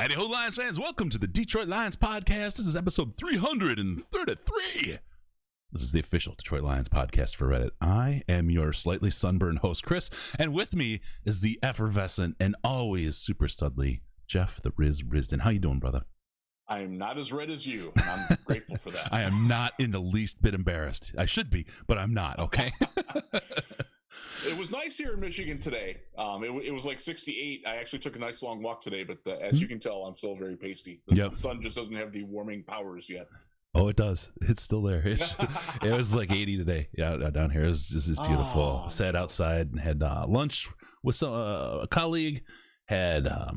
Howdy ho, Lions fans. Welcome to the Detroit Lions podcast. This is episode 333. This is the official Detroit Lions podcast for Reddit. I am your slightly sunburned host, Chris, and with me is the effervescent and always super studly Jeff the Riz Risden. How you doing, brother? I am not as red as you, and I'm grateful for that. I am not in the least bit embarrassed. I should be, but I'm not, okay? It was nice here in Michigan today. It was like 68. I actually took a nice long walk today, but as you can tell, I'm still very pasty. The sun just doesn't have the warming powers yet. Oh, it does. It's still there. It was like 80 today. Yeah, down here. This is beautiful. Sat outside and had lunch with a colleague. Had a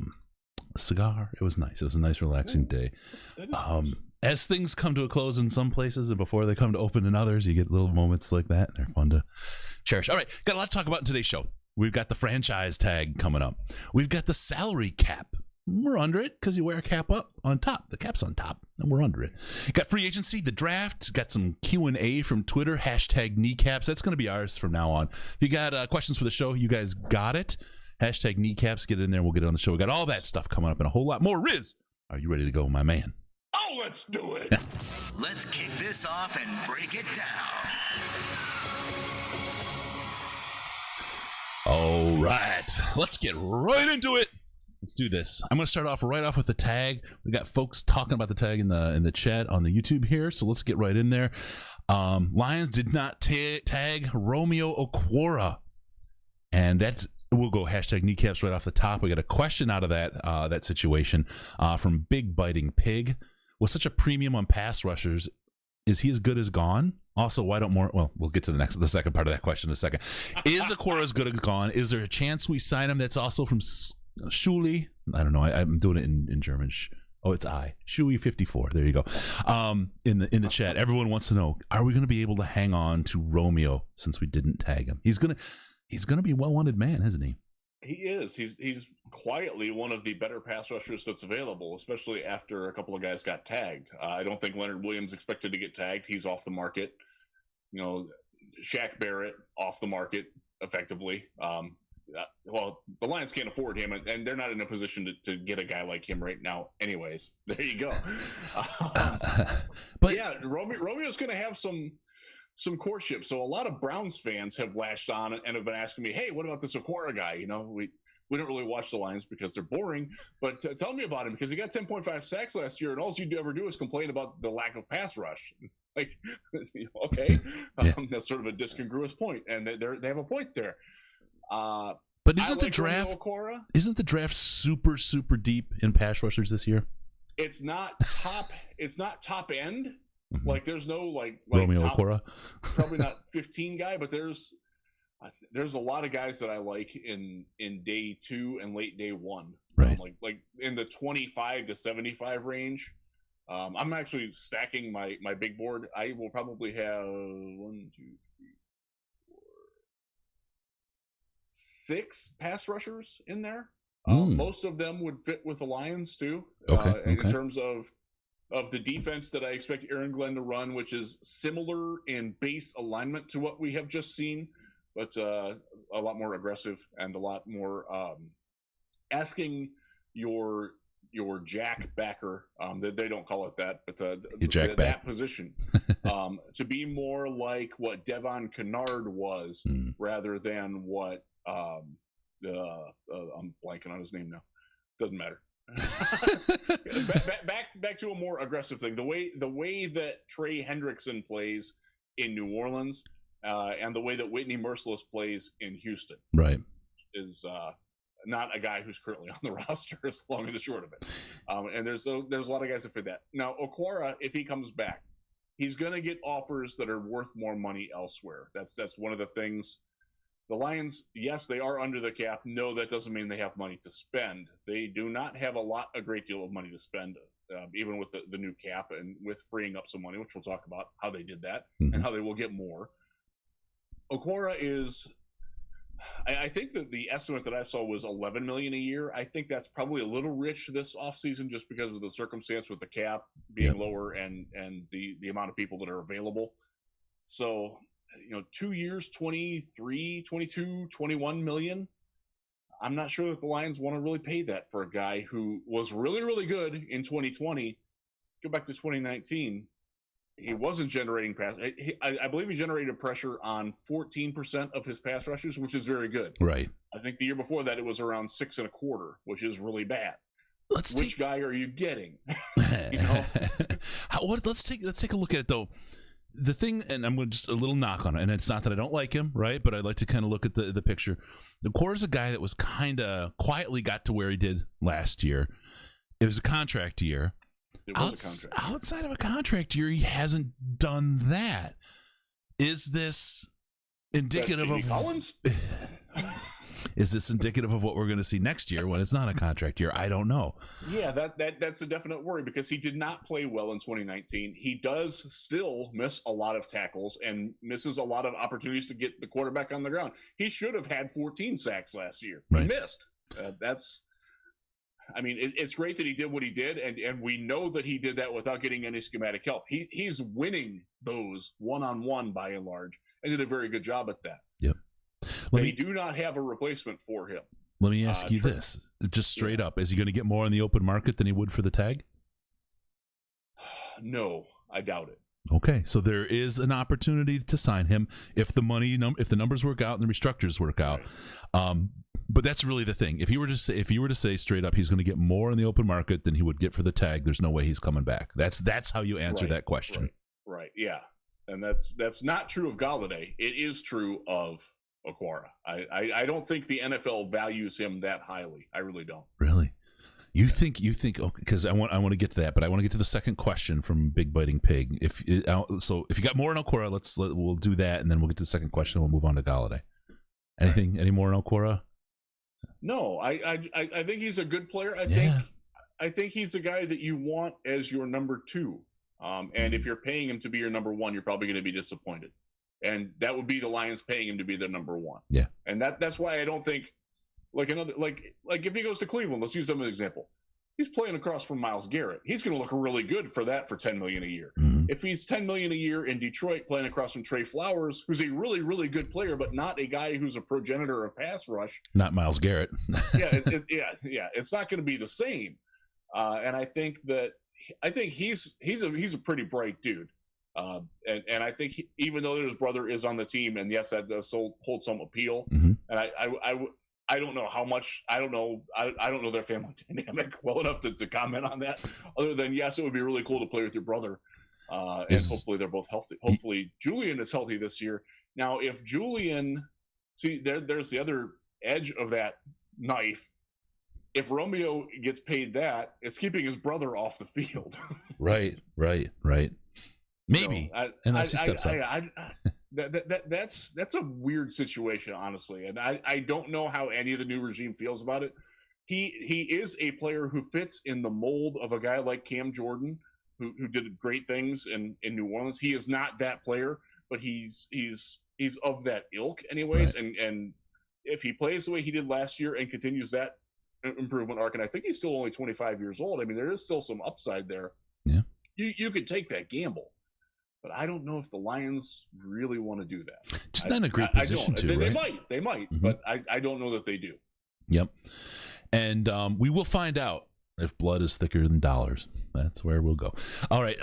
cigar. It was nice. It was a nice, relaxing day. Nice. As things come to a close in some places and before they come to open in others, you get little moments like that, and they're fun to cherish. All right, got a lot to talk about in today's show. We've got the franchise tag coming up. We've got the salary cap. We're under it because you wear a cap up on top. The cap's on top, and we're under it. Got free agency, the draft. Got some Q&A from Twitter. Hashtag kneecaps. That's going to be ours from now on. If you got questions for the show, you guys got it. Hashtag kneecaps. Get it in there. We'll get it on the show. We got all that stuff coming up and a whole lot more. Riz, are you ready to go, my man? Oh, let's do it. Let's kick this off and break it down. All right, let's get right into it. Let's do this. I'm going to start off right off with the tag. We got folks talking about the tag in the chat on the YouTube here, so let's get right in there. Lions did not tag Romeo Okwara, and we'll go hashtag kneecaps right off the top. We got a question out of that situation from Big Biting Pig. With such a premium on pass rushers, is he as good as gone? Also, why don't more? Well, we'll get to the second part of that question in a second. Is Okwara as good as gone? Is there a chance we sign him? That's also from Shuli. I don't know. I'm doing it in German. It's Shui 54. There you go. In the chat, everyone wants to know: are we going to be able to hang on to Romeo since we didn't tag him? He's gonna be a well-wanted man, isn't he? He is. He's quietly one of the better pass rushers that's available, especially after a couple of guys got tagged. I don't think Leonard Williams expected to get tagged. He's off the market. Shaq Barrett off the market effectively. Well, the Lions can't afford him, and they're not in a position to get a guy like him right now. Anyways, there you go. But yeah, Romeo's going to have some courtship. So a lot of Browns fans have lashed on and have been asking me, hey, what about this Okwara guy? We don't really watch the Lions because they're boring, but tell me about him because he got 10.5 sacks last year, and all you ever do is complain about the lack of pass rush. Like, okay, that's sort of a discongruous point, and they have a point there. But isn't the draft super, super deep in pass rushers this year? It's not top end. Mm-hmm. Like there's no like Romeo Okwara, probably not 15 guy, but there's a lot of guys that I like in day 2 and late day 1. Right. Like in the 25 to 75 range. I'm actually stacking my big board. I will probably have 1, 2, 3, 4, 6 pass rushers in there. Most of them would fit with the Lions too. In terms of the defense that I expect Aaron Glenn to run, which is similar in base alignment to what we have just seen, but a lot more aggressive and a lot more asking your jack backer, they don't call it that, but that position to be more like what Devon Kennard was rather than what I'm blanking on his name now. Doesn't matter. back to a more aggressive thing. The way that Trey Hendrickson plays in New Orleans and the way that Whitney Merciless plays in Houston, right, is not a guy who's currently on the roster. Is long and the short of it. And there's a lot of guys that fit that. Now Okwara, if he comes back, he's going to get offers that are worth more money elsewhere. That's one of the things. The Lions, yes, they are under the cap. No, that doesn't mean they have money to spend. They do not have a great deal of money to spend, even with the new cap and with freeing up some money, which we'll talk about how they did that and how they will get more. Okwara is, I think that the estimate that I saw was $11 million a year. I think that's probably a little rich this offseason just because of the circumstance with the cap being lower and the amount of people that are available. So, 2 years, 23, 22, 21 million. I'm not sure that the Lions want to really pay that for a guy who was really, really good in 2020. Go back to 2019. He wasn't generating pass. I believe he generated pressure on 14% of his pass rushes, which is very good. Right. I think the year before that it was around 6.25, which is really bad. Which guy are you getting? You know? Let's take a look at it though. The thing, and I'm going to just a little knock on it, and it's not that I don't like him, right? But I'd like to kind of look at the picture. Okwara is a guy that was kind of quietly got to where he did last year. It was a contract year. It was a contract. Outside of a contract year, he hasn't done that. Is this indicative of Collins? Is this indicative of what we're going to see next year when it's not a contract year? I don't know. Yeah, that's a definite worry because he did not play well in 2019. He does still miss a lot of tackles and misses a lot of opportunities to get the quarterback on the ground. He should have had 14 sacks last year. Right. He missed. It's great that he did what he did, and we know that he did that without getting any schematic help. He's winning those one-on-one by and large, and did a very good job at that. Yep. They do not have a replacement for him. Let me ask you this, just straight up. Is he going to get more in the open market than he would for the tag? No, I doubt it. Okay, so there is an opportunity to sign him if the numbers work out and the restructures work out. Right. But that's really the thing. If you were to say straight up he's going to get more in the open market than he would get for the tag, there's no way he's coming back. That's how you answer that question. Right. Yeah. And that's not true of Golladay. It is true of Okwara. I don't think the NFL values him that highly. I really don't. Really? You think because I want to get to that, but I want to get to the second question from Big Biting Pig. If you got more in Okwara, we'll do that, and then we'll get to the second question. And we'll move on to Golladay. Any more in Okwara? No, I think he's a good player. I think he's a guy that you want as your number 2. And if you're paying him to be your number 1, you're probably going to be disappointed. And that would be the Lions paying him to be the number 1. Yeah. And that's why I don't think like if he goes to Cleveland, let's use him as an example. He's playing across from Myles Garrett. He's going to look really good for $10 million a year. Mm-hmm. If he's $10 million a year in Detroit playing across from Trey Flowers, who's a really, really good player, but not a guy who's a progenitor of pass rush. Not Myles Garrett. It's not going to be the same. And I think he's a pretty bright dude. And I think even though his brother is on the team, and yes, that does hold some appeal. Mm-hmm. And I don't know how much. I don't know their family dynamic well enough to comment on that. Other than yes, it would be really cool to play with your brother, and hopefully they're both healthy. Hopefully Julian is healthy this year. Now, if Julian, there's the other edge of that knife. If Romeo gets paid that, it's keeping his brother off the field. Right. Maybe, unless he steps up. That's a weird situation, honestly, and I don't know how any of the new regime feels about it. He is a player who fits in the mold of a guy like Cam Jordan, who did great things in New Orleans. He is not that player, but he's of that ilk, anyways. Right. And if he plays the way he did last year and continues that improvement arc, and I think he's still only 25 years old. I mean, there is still some upside there. Yeah, you could take that gamble. But I don't know if the Lions really want to do that. Just not in a great position to, right? They might, mm-hmm. But I don't know that they do. Yep. And we will find out if blood is thicker than dollars. That's where we'll go. All right.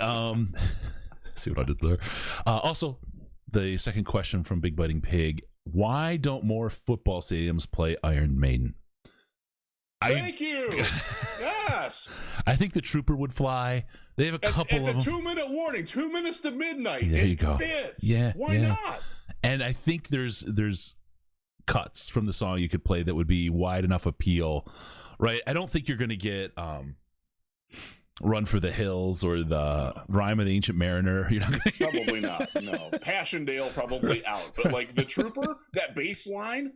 See what I did there. Also, the second question from Big Biting Pig. Why don't more football stadiums play Iron Maiden? Thank you. Yes. I think the Trooper would fly. They have a couple of them. 2-minute warning, 2 minutes to midnight. There you go. Fits. Yeah. Why not? And I think there's cuts from the song you could play that would be wide enough appeal, right? I don't think you're going to get Run for the Hills or the Rhyme of the Ancient Mariner. You're not gonna... Probably not. No. Passchendaele probably out. But like the Trooper, that bass line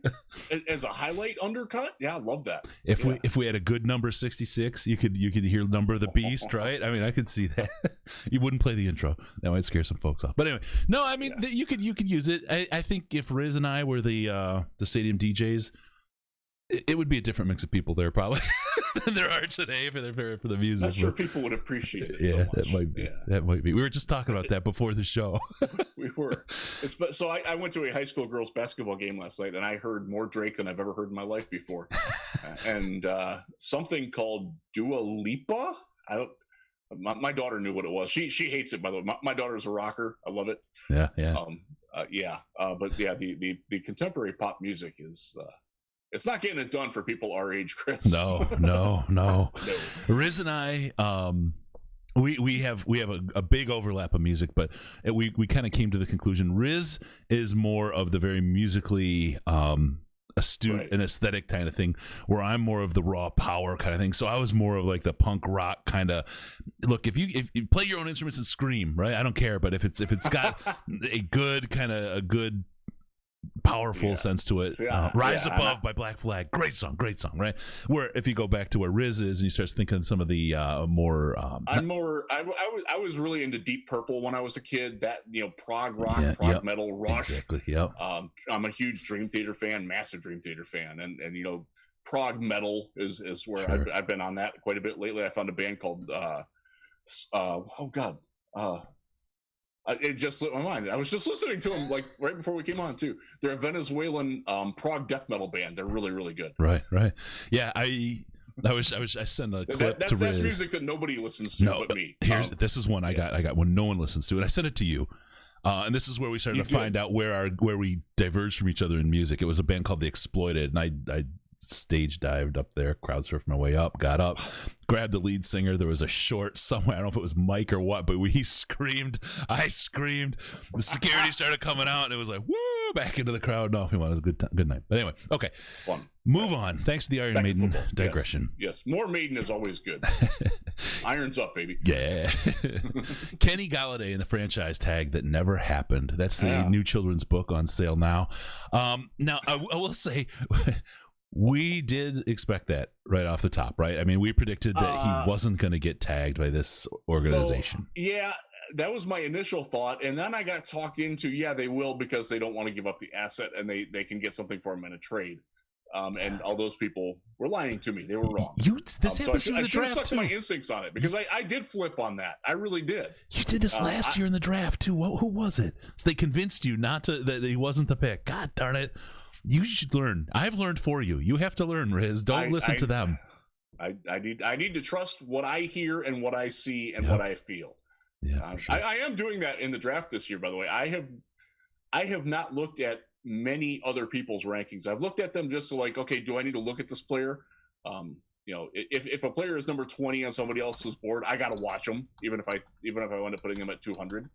as a highlight undercut, yeah, I love that. If we had a good number 66, you could hear Number of the Beast, right? I mean, I could see that. You wouldn't play the intro. That might scare some folks off. But anyway, no, I mean you could use it. I think if Riz and I were the stadium DJs, it would be a different mix of people there, probably. than there are today for the music. Not sure people would appreciate it. Yeah, so much. that might be. Yeah. That might be. We were just talking about that before the show. We were. So I went to a high school girls basketball game last night, and I heard more Drake than I've ever heard in my life before. And something called Dua Lipa. My daughter knew what it was. She hates it, by the way. My daughter's a rocker. I love it. Yeah. But yeah, the contemporary pop music is. It's not getting it done for people our age, Chris. No. Riz and I, we have a big overlap of music, but we kind of came to the conclusion Riz is more of the very musically astute and aesthetic kind of thing, where I'm more of the raw power kind of thing. So I was more of like the punk rock kind of look. If you play your own instruments and scream, right? I don't care, but if it's got a good powerful sense to it. Rise Above by Black Flag, great song, right? Where if you go back to where Riz is and you start thinking of some of the more I was really into Deep Purple when I was a kid, that prog rock, metal, Rush. Exactly. Yep. I'm a huge Dream Theater fan, massive Dream Theater fan, and prog metal is where I've been on that quite a bit lately. I found a band called it just slipped my mind. I was just listening to them like right before we came on too. They're a Venezuelan prog death metal band. They're really, really good. Right. Yeah, I sent a clip to Riz. That's music that nobody listens to but me. This is one I got when no one listens to it. I sent it to you. And this is where we started to find out where we diverged from each other in music. It was a band called The Exploited, and I stage dived up there, crowd surfed my way up, got up, grabbed the lead singer. There was a short somewhere, I don't know if it was Mike or what, but I screamed. The security started coming out, and it was like, woo, back into the crowd. No, it was a good night. But anyway, okay, move on. Thanks to the Iron Maiden digression. Yes, more Maiden is always good. Irons up, baby. Yeah. Kenny Golladay in the franchise tag that never happened. That's the new children's book on sale now. Now I will say, we did expect that right off the top, right? I mean, we predicted that he wasn't going to get tagged by this organization. So, that was my initial thought. And then I got talked into, they will, because they don't want to give up the asset and they can get something for him in a trade. And all those people were lying to me. They were wrong. This happens so in the draft, sucked too. My instincts on it, because I did flip on that. I really did. You did this last year in the draft, too. Who was it? So they convinced you that he wasn't the pick. God darn it. You should learn. I've learned for you. You have to learn, Riz. Don't listen to them. I need to trust what I hear and what I see and what I feel. Yeah, sure. I am doing that in the draft this year, by the way. I have not looked at many other people's rankings. I've looked at them just to okay, do I need to look at this player? If a player is number 20 on somebody else's board, I got to watch them, even if I wind up putting them at 200.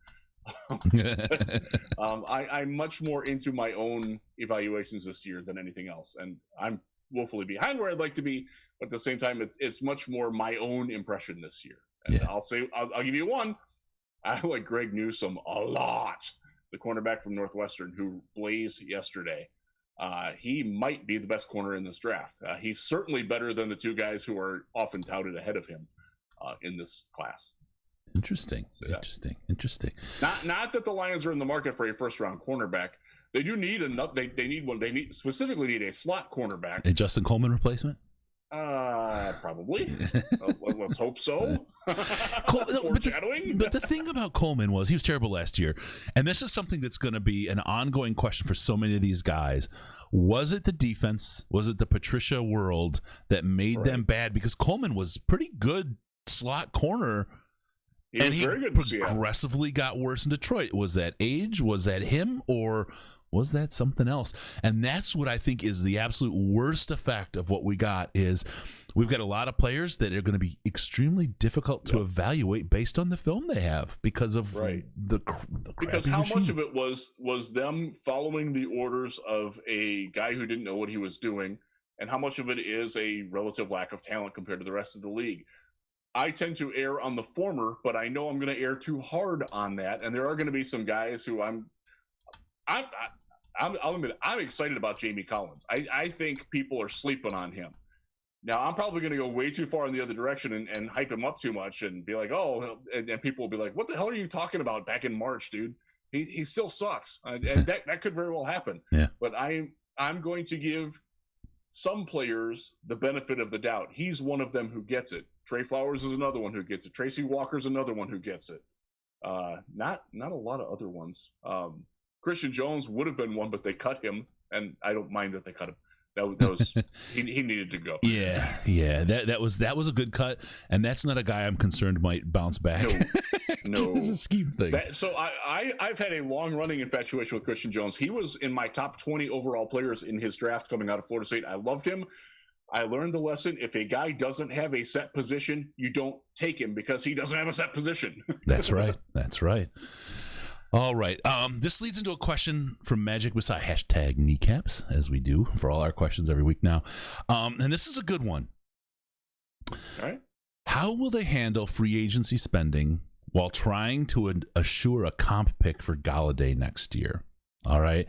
I'm much more into my own evaluations this year than anything else, and I'm woefully behind where I'd like to be, but at the same time it's much more my own impression this year. And I'll give you one. I like Greg Newsome a lot, the cornerback from Northwestern who blazed yesterday. He might be the best corner in this draft. He's certainly better than the two guys who are often touted ahead of him in this class. Interesting. Not that the Lions are in the market for a first-round cornerback. They do need they need one. They specifically need a slot cornerback. A Justin Coleman replacement? Probably. Let's hope so. Foreshadowing. But the thing about Coleman was he was terrible last year, and this is something that's going to be an ongoing question for so many of these guys. Was it the defense? Was it the Patricia world that made them bad? Because Coleman was pretty good slot corner. He was very good. Progressively got worse in Detroit. Was that age? Was that him? Or was that something else? And that's what I think is the absolute worst effect of what we got is we've got a lot of players that are going to be extremely difficult to evaluate based on the film they have because of the because how much of it was them following the orders of a guy who didn't know what he was doing, and how much of it is a relative lack of talent compared to the rest of the league. I tend to err on the former, but I know I'm going to err too hard on that. And there are going to be some guys who I'll admit, I'm excited about Jamie Collins. I think people are sleeping on him. Now, I'm probably going to go way too far in the other direction and hype him up too much and be like, and people will be like, what the hell are you talking about back in March, dude? He still sucks. And that could very well happen. Yeah. But I'm going to give some players the benefit of the doubt. He's one of them who gets it. Trey Flowers is another one who gets it. Tracy Walker's another one who gets it. Not a lot of other ones. Christian Jones would have been one, but they cut him, and I don't mind that they cut him. That was he needed to go. Yeah. That was a good cut, and that's not a guy I'm concerned might bounce back. No, It's a scheme thing. So I've had a long running infatuation with Christian Jones. He was in my top 20 overall players in his draft coming out of Florida State. I loved him. I learned the lesson: if a guy doesn't have a set position, you don't take him because he doesn't have a set position. That's right. All right. This leads into a question from Magic Messiah, hashtag kneecaps, as we do for all our questions every week now. And this is a good one. All right. How will they handle free agency spending while trying to assure a comp pick for Golladay next year? All right.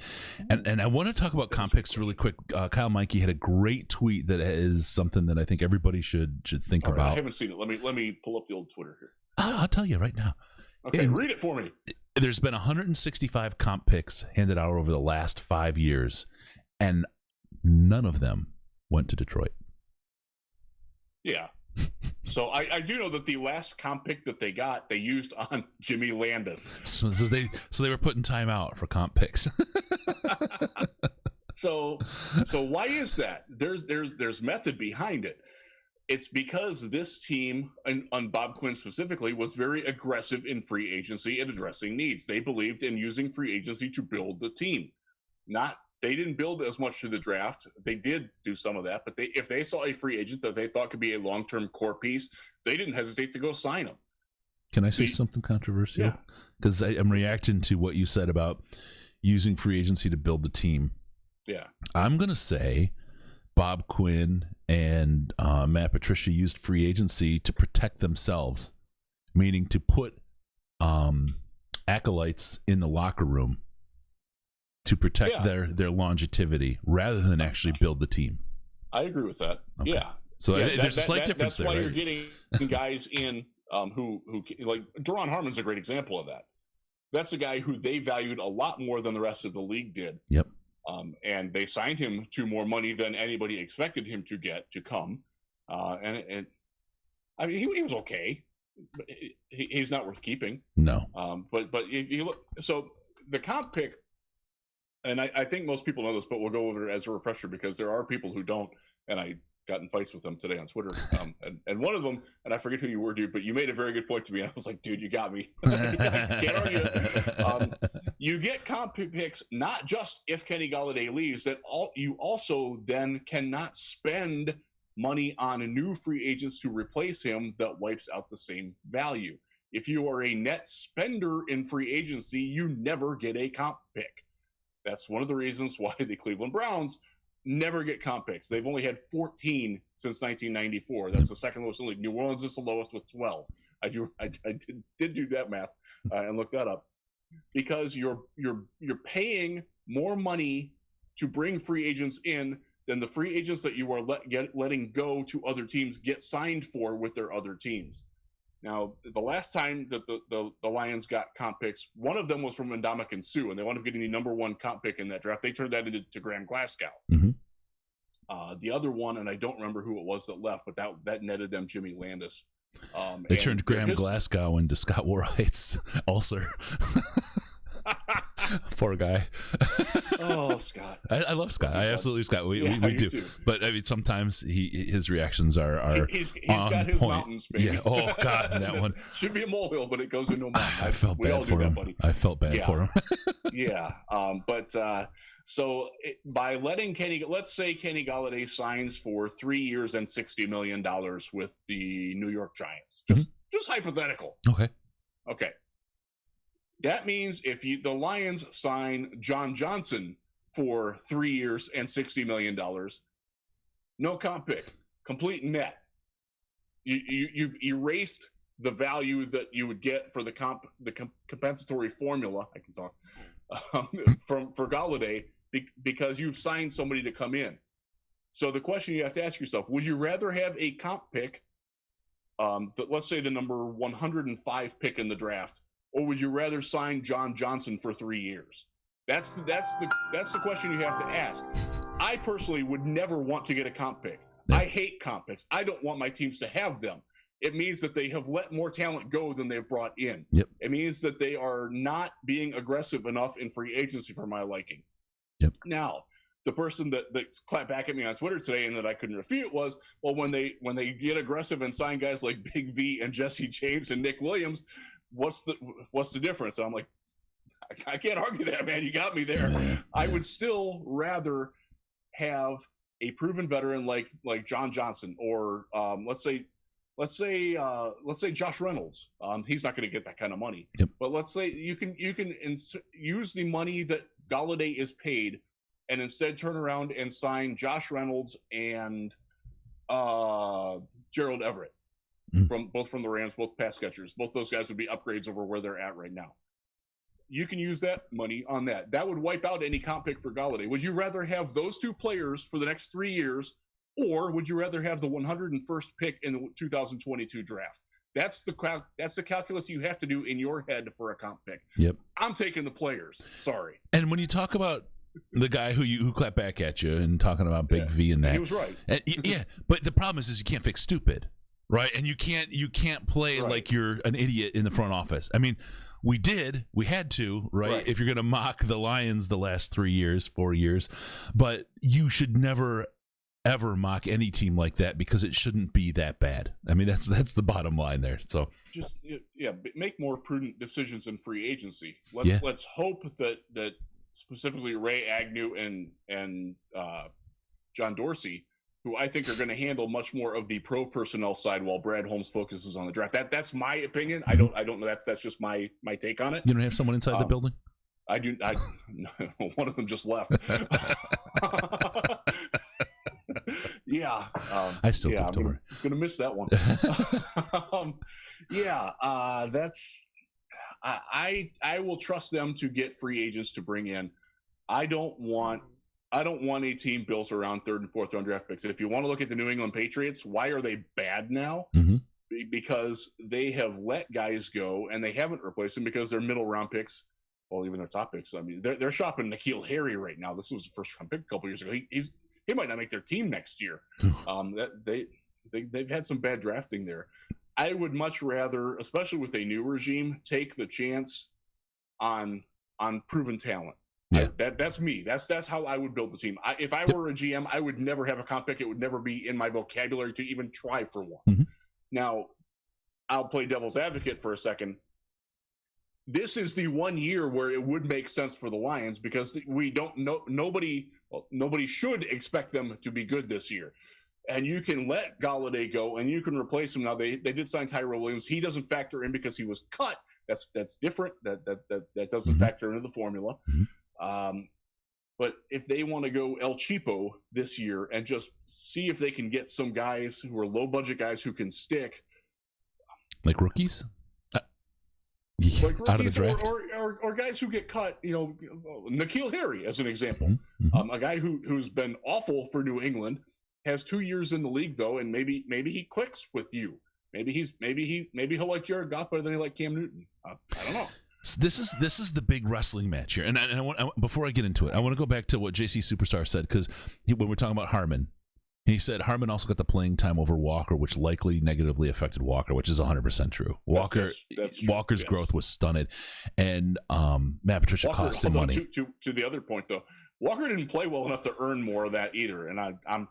And I want to talk about comp picks really quick. Kyle Meinke had a great tweet that is something that I think everybody should think about. I haven't seen it. Let me pull up the old Twitter here. I'll tell you right now. Okay, read it for me. There's been 165 comp picks handed out over the last 5 years, and none of them went to Detroit. Yeah. So I do know that the last comp pick that they got, they used on Jimmy Landis. So they were putting time out for comp picks. So why is that? There's method behind it. It's because this team, and on Bob Quinn specifically, was very aggressive in free agency and addressing needs. They believed in using free agency to build the team. They didn't build as much through the draft. They did do some of that, but if they saw a free agent that they thought could be a long-term core piece, they didn't hesitate to go sign him. Can I say something controversial? Yeah. Because I'm reacting to what you said about using free agency to build the team. Yeah. I'm going to say Bob Quinn and Matt Patricia used free agency to protect themselves, meaning to put acolytes in the locker room to protect their longevity rather than actually build the team. I agree with that. Okay. Yeah. So there's a slight difference there. That's why right? you're getting guys in who like Deron Harmon's a great example of that. That's a guy who they valued a lot more than the rest of the league did. Yep. And they signed him to more money than anybody expected him to get to come. And I mean, he was okay. But he's not worth keeping. No. But if you look, so the comp pick, and I think most people know this, but we'll go over it as a refresher because there are people who don't. And I got in fights with them today on Twitter. And one of them, and I forget who you were, dude, but you made a very good point to me. I was like, dude, you got me. Can't argue. You get comp picks not just if Kenny Golladay leaves, you also then cannot spend money on new free agents to replace him that wipes out the same value. If you are a net spender in free agency, you never get a comp pick. That's one of the reasons why the Cleveland Browns never get comp picks. They've only had 14 since 1994. That's the second lowest in the league. New Orleans is the lowest with 12. I did do that math and look that up because you're paying more money to bring free agents in than the free agents that you are letting go to other teams get signed for with their other teams. Now, the last time that the Lions got comp picks, one of them was from Ndamukong Suh, and they wound up getting the number one comp pick in that draft. They turned that into Graham Glasgow. Mm-hmm. The other one, and I don't remember who it was that left, but that netted them Jimmy Landis. They turned Graham Glasgow into Scott Warheit's ulcer. Poor guy. Oh, Scott. I love Scott. I absolutely Scott. We do. Too. But I mean, sometimes his reactions are he's got his point. mountains, baby. Yeah. Oh God, that one should be a molehill, but it goes into a mountain. I felt bad for him. Buddy. I felt bad for him. Yeah. So by letting let's say Kenny Golladay signs for 3 years and $60 million with the New York Giants. Just hypothetical. Okay. That means if the Lions sign John Johnson for 3 years and $60 million, no comp pick, complete net. You've erased the value that you would get for the compensatory formula. I can talk for Golladay because you've signed somebody to come in. So the question you have to ask yourself: would you rather have a comp pick, let's say the number 105 pick in the draft? Or would you rather sign John Johnson for 3 years? That's the question you have to ask. I personally would never want to get a comp pick. Yeah. I hate comp picks. I don't want my teams to have them. It means that they have let more talent go than they've brought in. Yep. It means that they are not being aggressive enough in free agency for my liking. Yep. Now, the person that clapped back at me on Twitter today and that I couldn't refute was, well, when they get aggressive and sign guys like Big V and Jesse James and Nick Williams, what's the difference? And I'm like, I can't argue that, man. You got me there. Yeah. I would still rather have a proven veteran like John Johnson or let's say Josh Reynolds. He's not going to get that kind of money. Yep. But let's say you can use the money that Golladay is paid, and instead turn around and sign Josh Reynolds and Gerald Everett from the Rams, both pass catchers. Both those guys would be upgrades over where they're at right now. You can use that money on that. That would wipe out any comp pick for Golladay. Would you rather have those two players for the next 3 years, or would you rather have the 101st pick in the 2022 draft? That's the calculus you have to do in your head for a comp pick. Yep. I'm taking the players. Sorry. And when you talk about the guy who clapped back at you and talking about Big V and that, he was right. Yeah, but the problem is you can't fix stupid, right? And you can't play like you're an idiot in the front office. I mean, we had to, right? If you're going to mock the Lions the last 4 years, but you should never ever mock any team like that because it shouldn't be that bad. I mean, that's the bottom line there. So just make more prudent decisions in free agency. Let's hope that specifically Ray Agnew and John Dorsey, who I think are going to handle much more of the pro personnel side while Brad Holmes focuses on the draft. That's my opinion. I don't know. That's just my take on it. You don't have someone inside the building? I do. One of them just left. Yeah. I still I'm don't worry. Gonna miss that one. That's. I will trust them to get free agents to bring in. I don't want a team built around 3rd and 4th round draft picks. If you want to look at the New England Patriots, why are they bad now? Mm-hmm. Because they have let guys go and they haven't replaced them because they're middle round picks. Well, even their top picks. I mean, they're shopping N'Keal Harry right now. This was the first round pick a couple years ago. He might not make their team next year. They've had some bad drafting there. I would much rather, especially with a new regime, take the chance on proven talent. Yeah. That's me. That's how I would build the team. If I were a GM, I would never have a comp pick. It would never be in my vocabulary to even try for one. Mm-hmm. Now, I'll play devil's advocate for a second. This is the 1 year where it would make sense for the Lions because we don't know nobody should expect them to be good this year. And you can let Golladay go and you can replace him. Now they did sign Tyrell Williams. He doesn't factor in because he was cut. That's different. That doesn't factor into the formula. Mm-hmm. But if they want to go El Cheapo this year and just see if they can get some guys who are low budget guys who can stick, like rookies. Out of the draft? or guys who get cut, N'Keal Harry as an example, Mm-hmm. A guy who's been awful for New England, has 2 years in the league though, and maybe he clicks with you. Maybe he'll like Jared Goff better than he like Cam Newton. I don't know. This is the big wrestling match here, and I want before I get into it, I want to go back to what JC Superstar said because when we're talking about Harmon. He said Harmon also got the playing time over Walker, which likely negatively affected Walker, which is 100% true. Walker's true, growth was stunted, and Matt Patricia cost him money. To the other point, though, Walker didn't play well enough to earn more of that either, and I'm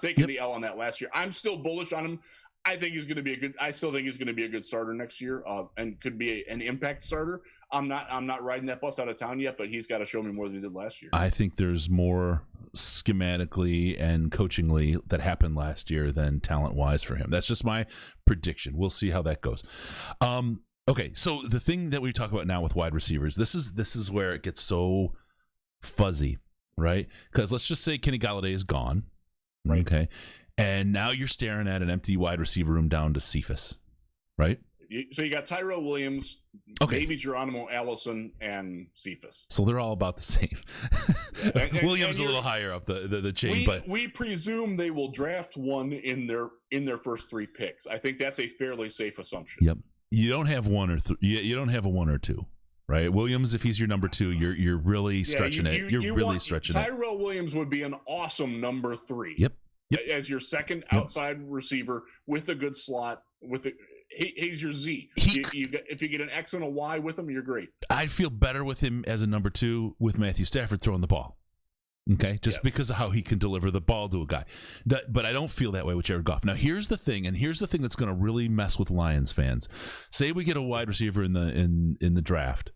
taking the L on that last year. I'm still bullish on him. I still think he's going to be a good starter next year, and could be an impact starter. I'm not riding that bus out of town yet, but he's got to show me more than he did last year. I think there's more schematically and coachingly that happened last year than talent-wise for him. That's just my prediction. We'll see how that goes. Okay, so the thing that we talk about now with wide receivers, this is where it gets so fuzzy, right? Because let's just say Kenny Golladay is gone, right? Okay. And now you're staring at an empty wide receiver room down to Cephas, right? So you got Tyrell Williams, maybe Geronimo Allison, and Cephas. So they're all about the same. And Williams a little higher up the chain, but we presume they will draft one in their first 3 picks. I think that's a fairly safe assumption. Yep. You don't have one or you don't have a 1 or 2. right? Williams, if he's your number 2, you're really stretching it. You're really stretching it. Tyrell Williams would be an awesome number 3. Yep. As your second outside receiver with a good slot. He's your Z. If you get an X and a Y with him, you're great. I'd feel better with him as a number 2 with Matthew Stafford throwing the ball. Okay, just because of how he can deliver the ball to a guy. But I don't feel that way with Jared Goff. Now, here's the thing that's going to really mess with Lions fans. Say we get a wide receiver in the draft,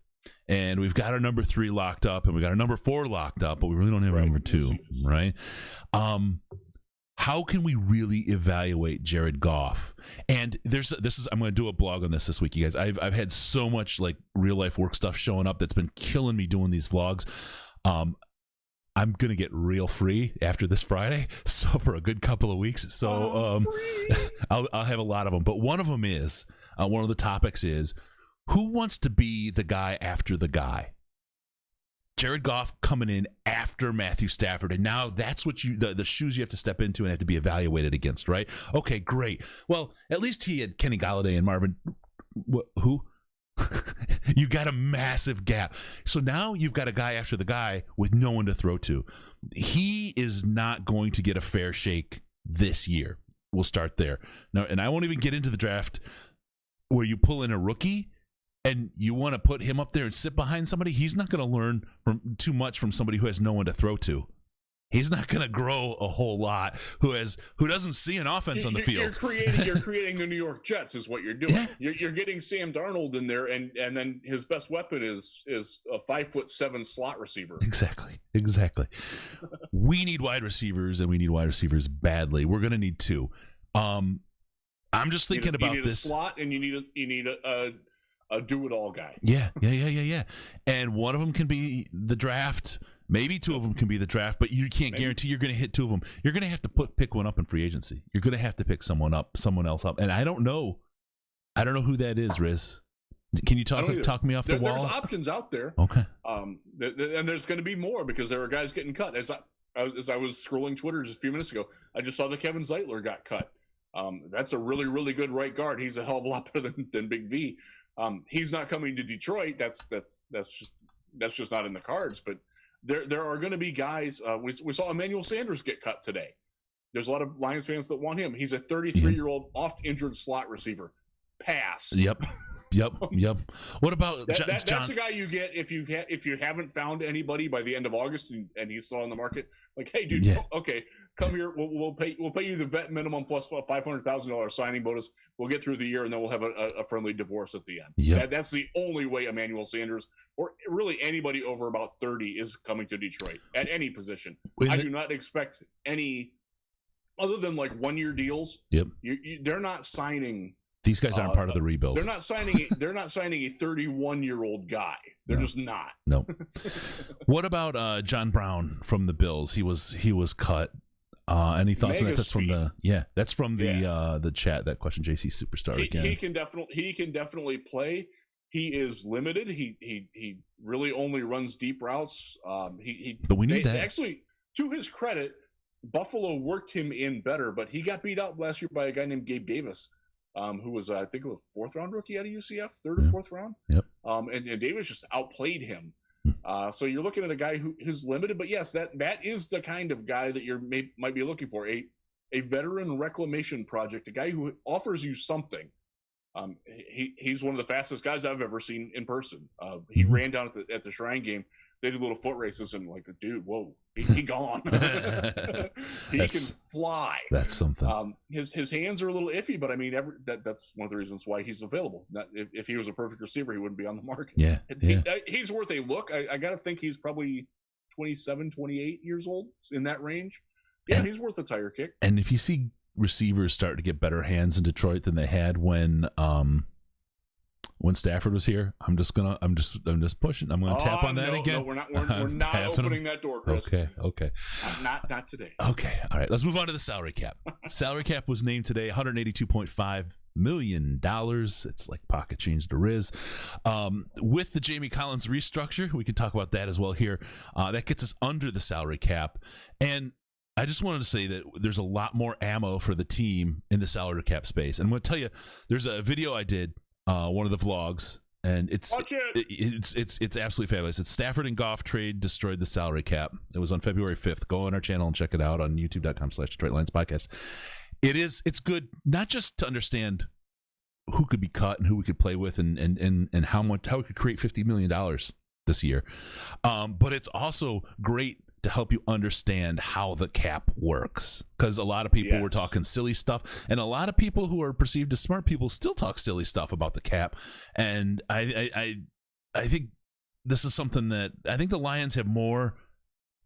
and we've got our number 3 locked up, and we got our number 4 locked up, but we really don't have our number 2, right? How can we really evaluate Jared Goff? And I'm going to do a blog on this week, you guys. I've had so much like real life work stuff showing up that's been killing me doing these vlogs. I'm going to get real free after this Friday, so for a good couple of weeks. So I'll have a lot of them. But one of them is, one of the topics is, who wants to be the guy after the guy? Jared Goff coming in after Matthew Stafford, and now that's what the shoes you have to step into and have to be evaluated against, right? Okay, great. Well, at least he had Kenny Golladay and Marvin. Who? You got a massive gap. So now you've got a guy after the guy with no one to throw to. He is not going to get a fair shake this year. We'll start there. Now, and I won't even get into the draft where you pull in a rookie and you want to put him up there and sit behind somebody. He's not going to learn too much from somebody who has no one to throw to. He's not going to grow a whole lot. Who doesn't see an offense on the field? You're creating the New York Jets is what you're doing. Yeah. You're getting Sam Darnold in there, and then his best weapon is a 5'7" slot receiver. Exactly. We need wide receivers, and we need wide receivers badly. We're going to need 2. I'm just thinking about this. You need a slot, and you need a do-it-all guy. Yeah. And one of them can be the draft. Maybe 2 of them can be the draft, but you can't guarantee you're going to hit 2 of them. You're going to have to pick one up in free agency. You're going to have to pick someone else up. And I don't know who that is, Riz. Can you talk me off the wall? There's options out there. Okay. And there's going to be more because there are guys getting cut. As I was scrolling Twitter just a few minutes ago, I just saw that Kevin Zeitler got cut. That's a really, really good right guard. He's a hell of a lot better than Big V. He's not coming to Detroit. That's just not in the cards. But there are going to be guys. We saw Emmanuel Sanders get cut today. There's a lot of Lions fans that want him. He's a 33-year-old oft-injured slot receiver. Pass. Yep. What about that's the guy you get if you haven't found anybody by the end of August and he's still on the market. Like, hey, dude, okay, come here. We'll pay you the vet minimum plus $500,000 signing bonus. We'll get through the year and then we'll have a friendly divorce at the end. Yep. That's the only way Emmanuel Sanders or really anybody over about 30 is coming to Detroit at any position. I do not expect any other than like 1-year deals. Yep. They're not signing. These guys aren't part of the rebuild. They're not signing a 31-year-old guy. They're just not. No. What about John Brown from the Bills? He was cut. Any thoughts on that? That's from the chat. That question, JC Superstar again. He can definitely play. He is limited. He really only runs deep routes. But we need that. Actually, to his credit, Buffalo worked him in better, but he got beat out last year by a guy named Gabe Davis. Who was, I think, a 4th-round rookie out of UCF, 3rd or 4th round. Yep. And Davis just outplayed him. So you're looking at a guy who's limited, but yes, that is the kind of guy that might be looking for, a veteran reclamation project, a guy who offers you something. He's one of the fastest guys I've ever seen in person. He ran down at the Shrine game. They did little foot races and like, dude, whoa, he gone. He can fly. That's something. His hands are a little iffy, but I mean, that's one of the reasons why he's available. If he was a perfect receiver, he wouldn't be on the market. Yeah. He's worth a look. I got to think he's probably 27, 28 years old, in that range. Yeah, he's worth a tire kick. And if you see receivers start to get better hands in Detroit than they had when Stafford was here, I'm just pushing. I'm gonna tap on that again. No, we're not opening that door, Chris. Okay. Not today. Okay. All right. Let's move on to the salary cap. Salary cap was named today $182.5 million. It's like pocket change to Riz. With the Jamie Collins restructure, we can talk about that as well here. That gets us under the salary cap. And I just wanted to say that there's a lot more ammo for the team in the salary cap space. And I'm going to tell you, there's a video I did, one of the vlogs, And it's Watch it. it's absolutely fabulous. It's Stafford and Goff trade destroyed the salary cap. It was on February 5th. Go on our channel and check it out on youtube.com/Detroit Lions podcast. It's good not just to understand who could be cut and who we could play with and how we could create $50 million this year. But it's also great to help you understand how the cap works, because a lot of people were talking silly stuff, and a lot of people who are perceived as smart people still talk silly stuff about the cap. And I think this is something that I think the Lions have more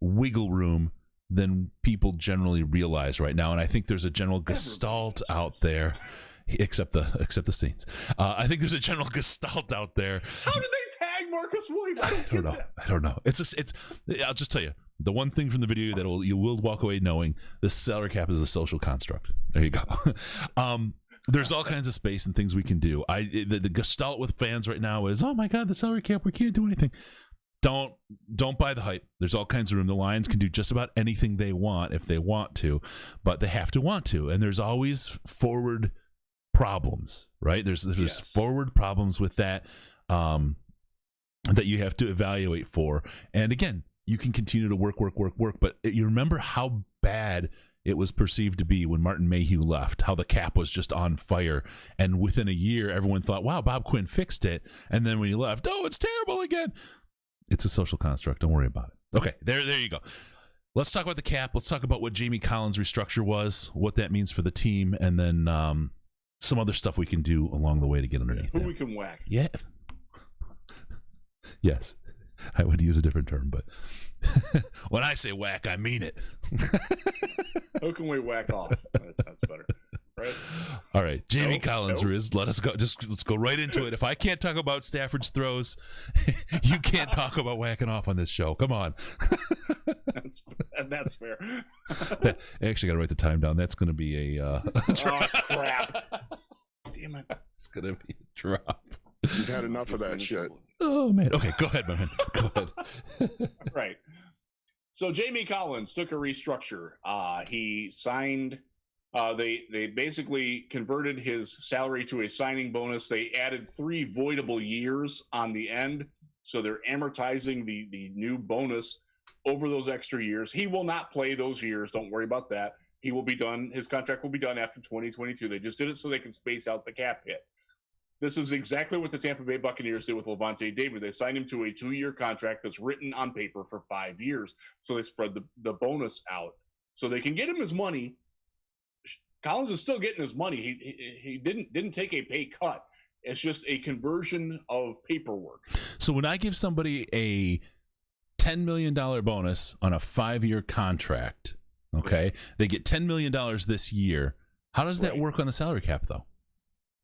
wiggle room than people generally realize right now, and I think there's a general gestalt out there. Except the Saints. I think there's a general gestalt out there. How did they tag Marcus Williams? I don't know. I'll just tell you. The one thing from the video that you will walk away knowing, the salary cap is a social construct. There you go. There's all kinds of space and things we can do. The gestalt with fans right now is, oh my God, the salary cap, we can't do anything. Don't buy the hype. There's all kinds of room. The Lions can do just about anything they want if they want to, but they have to want to. And there's always forward problems, right? There's forward problems with that that you have to evaluate for. And again, you can continue to work, but you remember how bad it was perceived to be when Martin Mayhew left, how the cap was just on fire. And within a year, everyone thought, wow, Bob Quinn fixed it. And then when he left, oh, it's terrible again. It's a social construct. Don't worry about it. Okay, there you go. Let's talk about the cap. Let's talk about what Jamie Collins' restructure was, what that means for the team, and then some other stuff we can do along the way to get underneath. Who we can whack. Yeah. Yes. I would use a different term, but when I say whack, I mean it. Who can we whack off? That's better, right? All right, Jamie Collins, Riz, let's go right into it. If I can't talk about Stafford's throws, you can't talk about whacking off on this show. Come on. That's fair. I actually got to write the time down. That's going to be a oh, crap. Damn it. It's going to be a drop. You've had enough of that shit. Oh, man. Okay, go ahead, my man. Go ahead. Right. So Jamie Collins took a restructure. He signed. They basically converted his salary to a signing bonus. They added 3 voidable years on the end. So they're amortizing the new bonus over those extra years. He will not play those years. Don't worry about that. He will be done. His contract will be done after 2022. They just did it so they can space out the cap hit. This is exactly what the Tampa Bay Buccaneers did with Levante David. They signed him to a 2-year contract that's written on paper for 5 years. So they spread the bonus out so they can get him his money. Collins is still getting his money. He didn't take a pay cut. It's just a conversion of paperwork. So when I give somebody a $10 million bonus on a 5-year contract, okay, they get $10 million this year. How does that work on the salary cap, though?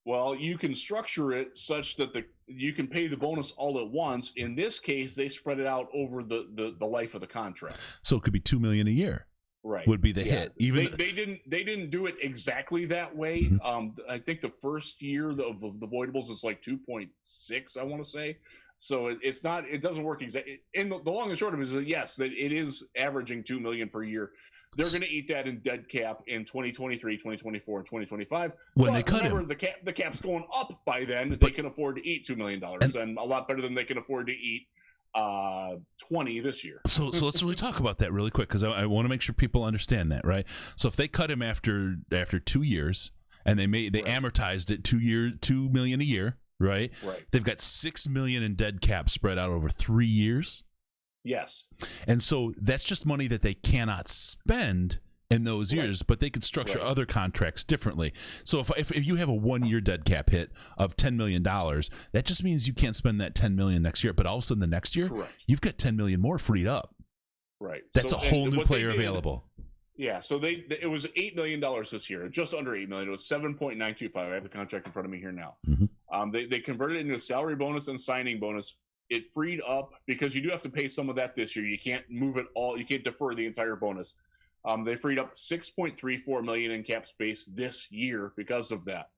Well, you can structure it such that you can pay the bonus all at once. In this case, they spread it out over the life of the contract. So it could be $2 million a year. Right, would be the hit. Even they didn't do it exactly that way. Mm-hmm. I think the first year of the voidables is like 2.6. I want to say. So it's not. It doesn't work exactly. And the long and short of it is that yes, that it is averaging $2 million per year. They're going to eat that in dead cap in 2023, 2024, and 2025. When they cut him, the cap's going up by then. They can afford to eat $2 million, and a lot better than they can afford to eat 20 this year. So let's really talk about that really quick, because I want to make sure people understand that, right? So if they cut him after 2 years and they amortized it $2 million a year, right? Right. They've got $6 million in dead cap spread out over 3 years. Yes. And so that's just money that they cannot spend in those years, but they could structure other contracts differently. So if you have a 1-year dead cap hit of $10 million, that just means you can't spend that $10 million next year, but all of a sudden the next year, you've got $10 million more freed up. Right. That's a whole new player available. Yeah, so it was $8 million this year, just under $8 million. It was 7.925. I have the contract in front of me here now. Mm-hmm. They converted it into a salary bonus and signing bonus. It freed up, because you do have to pay some of that this year. You can't move it all. You can't defer the entire bonus. They freed up $6.34 million in cap space this year because of that.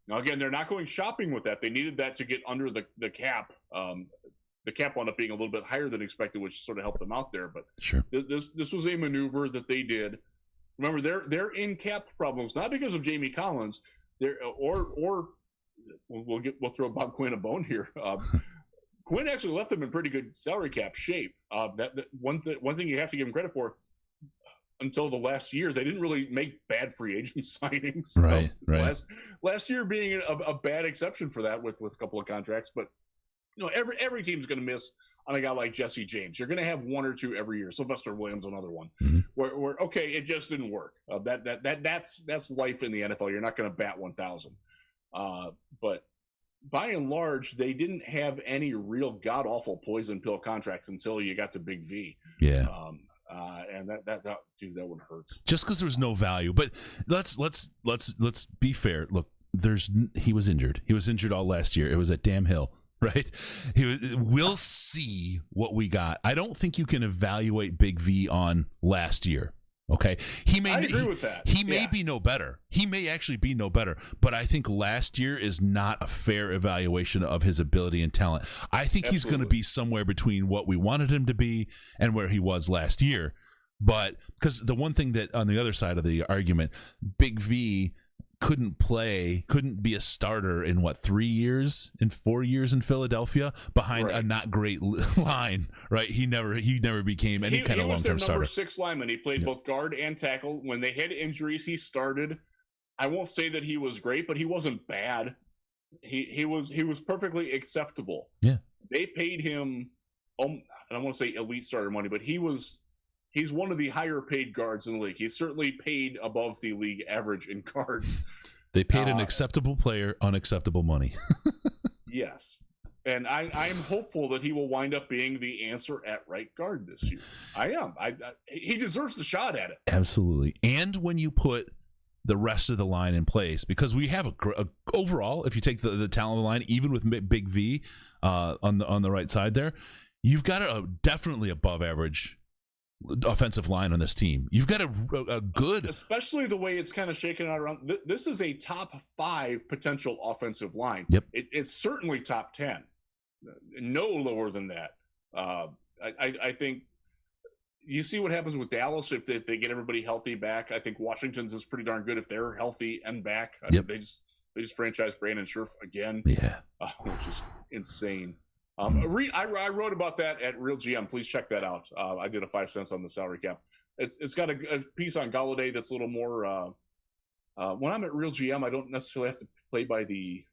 Now, again, they're not going shopping with that. They needed that to get under the cap. The cap wound up being a little bit higher than expected, which sort of helped them out there. But sure, this was a maneuver that they did. Remember, they're in cap problems not because of Jamie Collins, or we'll throw Bob Quinn a bone here. Quinn actually left them in pretty good salary cap shape. That one thing you have to give him credit for. Until the last year, they didn't really make bad free agent signings. Right. Last year being a bad exception for that with a couple of contracts. But every team's going to miss on a guy like Jesse James. You're going to have one or two every year. Sylvester Williams, another one. Mm-hmm. Where okay, it just didn't work. That's life in the NFL. You're not going to bat 1,000. But by and large, they didn't have any real god awful poison pill contracts until you got to Big V. Yeah. And that dude, that one hurts. Just because there was no value, but let's be fair. Look, he was injured. He was injured all last year. It was at Damn Hill, right? We'll see what we got. I don't think you can evaluate Big V on last year. Okay, I agree with that. He may be no better. He may actually be no better. But I think last year is not a fair evaluation of his ability and talent. I think he's going to be somewhere between what we wanted him to be and where he was last year. But because the one thing that on the other side of the argument, Big V couldn't be a starter in 4 years in Philadelphia behind a not great line, right? He never became any kind of long-term starter. He was their number 6 lineman. He played both guard and tackle. When they had injuries, he started. I won't say that he was great, but he wasn't bad. He was perfectly acceptable. Yeah. They paid him, I don't want to say elite starter money, but he's one of the higher paid guards in the league. He's certainly paid above the league average in guards. They paid an acceptable player unacceptable money. Yes. And I'm hopeful that he will wind up being the answer at right guard this year. I am. He deserves the shot at it. Absolutely. And when you put the rest of the line in place, because we have a overall, if you take the talent of the line, even with Big V on the right side there, you've got a definitely above average offensive line on this team. You've got a good, especially the way it's kind of shaken out around. This is a top 5 potential offensive line. Yep, it's certainly top 10, no lower than that. I think you see what happens with Dallas if they get everybody healthy back. I think Washington's is pretty darn good if they're healthy and back. I mean, they just franchised Brandon Scherf again, which is insane. I wrote about that at Real GM. Please check that out. I did a 5 cents on the salary cap. It's got a piece on Golladay that's a little more. When I'm at Real GM, I don't necessarily have to play by the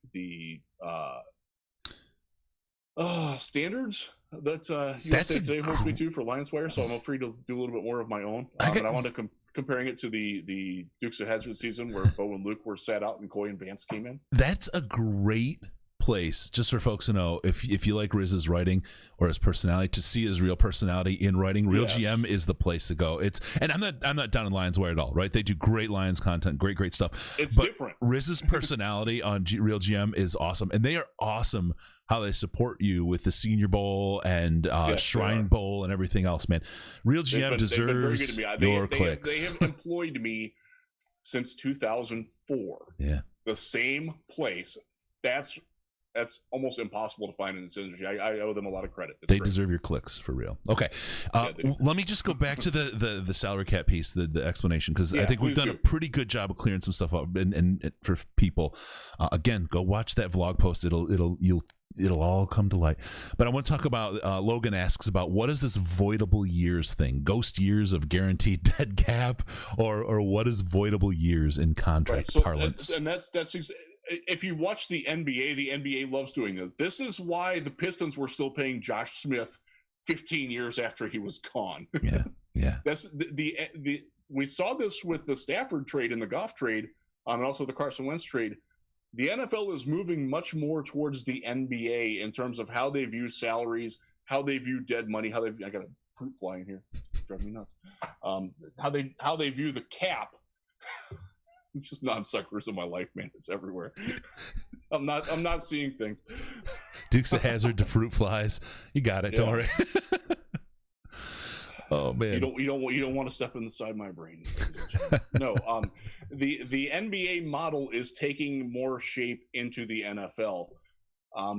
standards that USA Today holds me to for Lions Wire. So I'm free to do a little bit more of my own. But I wanted to comparing it to the Dukes of Hazzard season where Bo and Luke were sat out and Coy and Vance came in. That's a great place, just for folks to know, if you like Riz's writing or his personality, to see his real personality in writing, Real GM is the place to go. And I'm not down in Lions Wire at all, right? They do great Lions content, great stuff. It's different. Riz's personality on Real GM is awesome, and they are awesome how they support you with the Senior Bowl and Shrine Bowl and everything else, man. Real GM deserves very good to me. Your clicks. They have employed me since 2004. Yeah, the same place. That's almost impossible to find in this industry. I owe them a lot of credit. They deserve your clicks, for real. Okay. Let me just go back to the salary cap piece, the explanation, because I think we've done a pretty good job of clearing some stuff up and for people. Again, go watch that vlog post. It'll all come to light. But I want to talk about, Logan asks about, what is this voidable years thing? Ghost years of guaranteed dead cap, or what is voidable years in contract parlance? That's if you watch the NBA loves doing this. This is why the Pistons were still paying Josh Smith 15 years after he was gone. Yeah. That's we saw this with the Stafford trade and the Goff trade, and also the Carson Wentz trade. The NFL is moving much more towards the NBA in terms of how they view salaries, how they view dead money, I got a fruit fly in here, driving me nuts. How they view the cap. It's just non-suckers in my life, man. It's everywhere. I'm not seeing things. Dukes of Hazzard to fruit flies. You got it. Don't worry. Oh man. You don't want to step inside my brain. No. The NBA model is taking more shape into the NFL.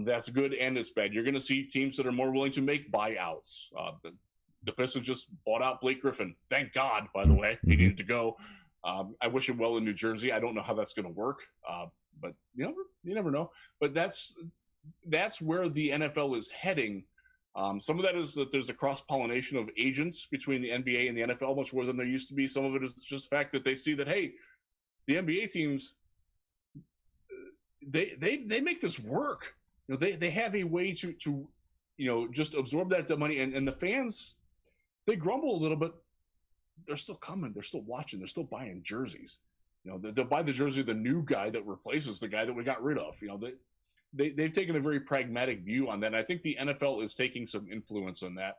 That's good and it's bad. You're going to see teams that are more willing to make buyouts. The Pistons just bought out Blake Griffin. Thank God, by the way. He needed to go. I wish him well in New Jersey. I don't know how that's going to work, but you never know. But that's where the NFL is heading. Some of that is that there's a cross-pollination of agents between the NBA and the NFL much more than there used to be. Some of it is just the fact that they see that, hey, the NBA teams, they make this work. They have a way to just absorb that money, and the fans, they grumble a little bit. They're still coming. They're still watching. They're still buying jerseys. They'll buy the jersey of the new guy that replaces the guy that we got rid of. They've taken a very pragmatic view on that. And I think the NFL is taking some influence on that.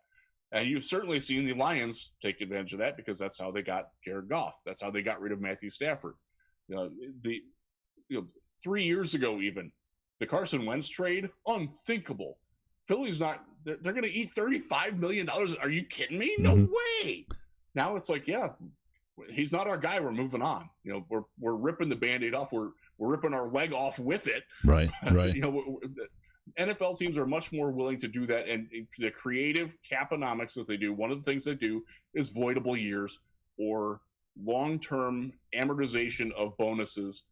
And you've certainly seen the Lions take advantage of that because that's how they got Jared Goff. That's how they got rid of Matthew Stafford. 3 years ago, even the Carson Wentz trade, unthinkable. Philly's not. They're going to eat $35 million. Are you kidding me? No way. Now it's like, yeah, he's not our guy. We're moving on. We're ripping the Band-Aid off. We're ripping our leg off with it. Right. NFL teams are much more willing to do that, and the creative caponomics that they do. One of the things they do is voidable years or long-term amortization of bonuses.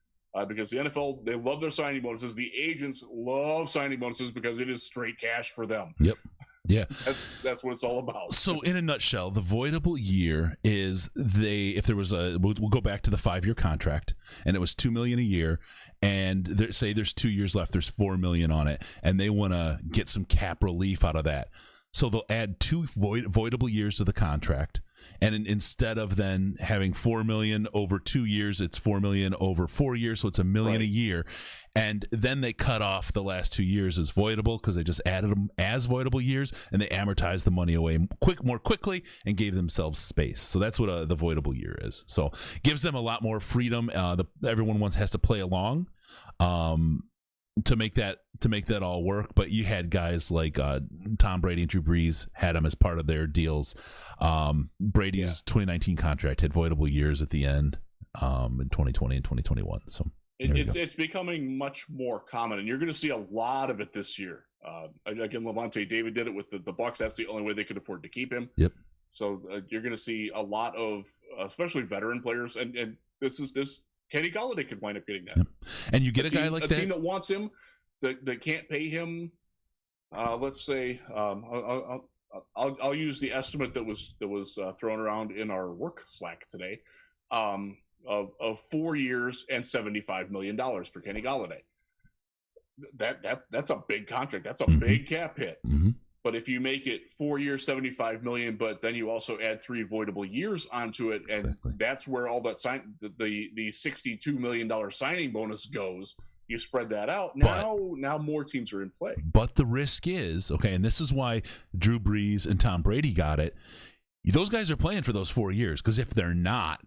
Because the NFL, they love their signing bonuses. The agents love signing bonuses because it is straight cash for them. Yep. Yeah. That's what it's all about. So in a nutshell, the voidable year is if there was we'll go back to the 5-year contract and it was $2 million a year, and say there's 2 years left, there's $4 million on it, and they want to get some cap relief out of that. So they'll add 2 voidable years to the contract. And instead of then having $4 million over 2 years, it's $4 million over 4 years, so it's $1 million a year. And then they cut off the last 2 years as voidable because they just added them as voidable years, and they amortized the money away more quickly and gave themselves space. So that's what the voidable year is. So gives them a lot more freedom. Everyone has to play along. To make that all work, but you had guys like Tom Brady and Drew Brees had them as part of their deals. Brady's 2019 contract had voidable years at the end in 2020 and 2021. So it's becoming much more common, and you're going to see a lot of it this year. Again, Levante David did it with the Bucs. That's the only way they could afford to keep him. Yep. So you're going to see a lot of, especially veteran players, and this. Kenny Golladay could wind up getting that. Yep. And you get a guy like that. A team that wants him, that can't pay him. Let's say I'll use the estimate that was thrown around in our work Slack today of 4 years and $75 million for Kenny Golladay. That's a big contract. That's a big cap hit. Mm-hmm. But if you make it 4 years, $75 million, but then you also add 3 voidable years onto it, and that's where all that the $62 million signing bonus goes. You spread that out. Now more teams are in play. But the risk is, okay, and this is why Drew Brees and Tom Brady got it. Those guys are playing for those 4 years, because if they're not,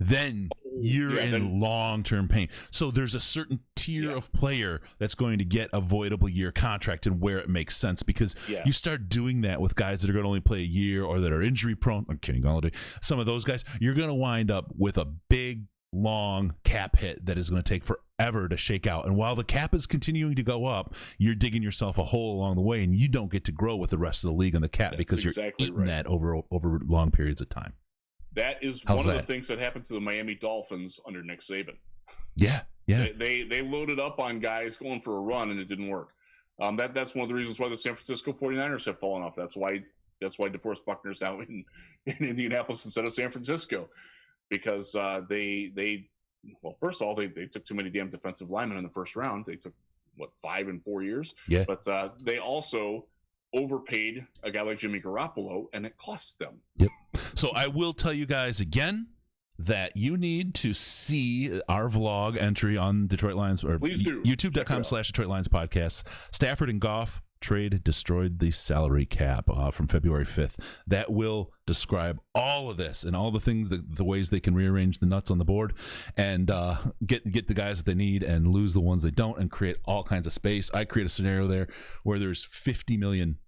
then you're in long-term pain. So there's a certain tier of player that's going to get a voidable year contract, and where it makes sense, because you start doing that with guys that are going to only play a year or that are injury prone. I'm kidding, Golladay. Some of those guys, you're going to wind up with a big, long cap hit that is going to take forever to shake out. And while the cap is continuing to go up, you're digging yourself a hole along the way, and you don't get to grow with the rest of the league on the cap because you're eating that over long periods of time. That is one of the things that happened to the Miami Dolphins under Nick Saban. Yeah. They loaded up on guys going for a run, and it didn't work. That's one of the reasons why the San Francisco 49ers have fallen off. That's why DeForest Buckner's now in Indianapolis instead of San Francisco, because first of all, they took too many damn defensive linemen in the first round. They took 5 in 4 years. Yeah. But they also overpaid a guy like Jimmy Garoppolo, and it costs them. Yep. So I will tell you guys again that you need to see our vlog entry on Detroit Lions, or please do. YouTube.com/Detroit Lions podcast. Stafford and Goff trade destroyed the salary cap from February 5th. That will describe all of this and all the things, the ways they can rearrange the nuts on the board and get the guys that they need and lose the ones they don't, and create all kinds of space. I create a scenario there where there's $50 million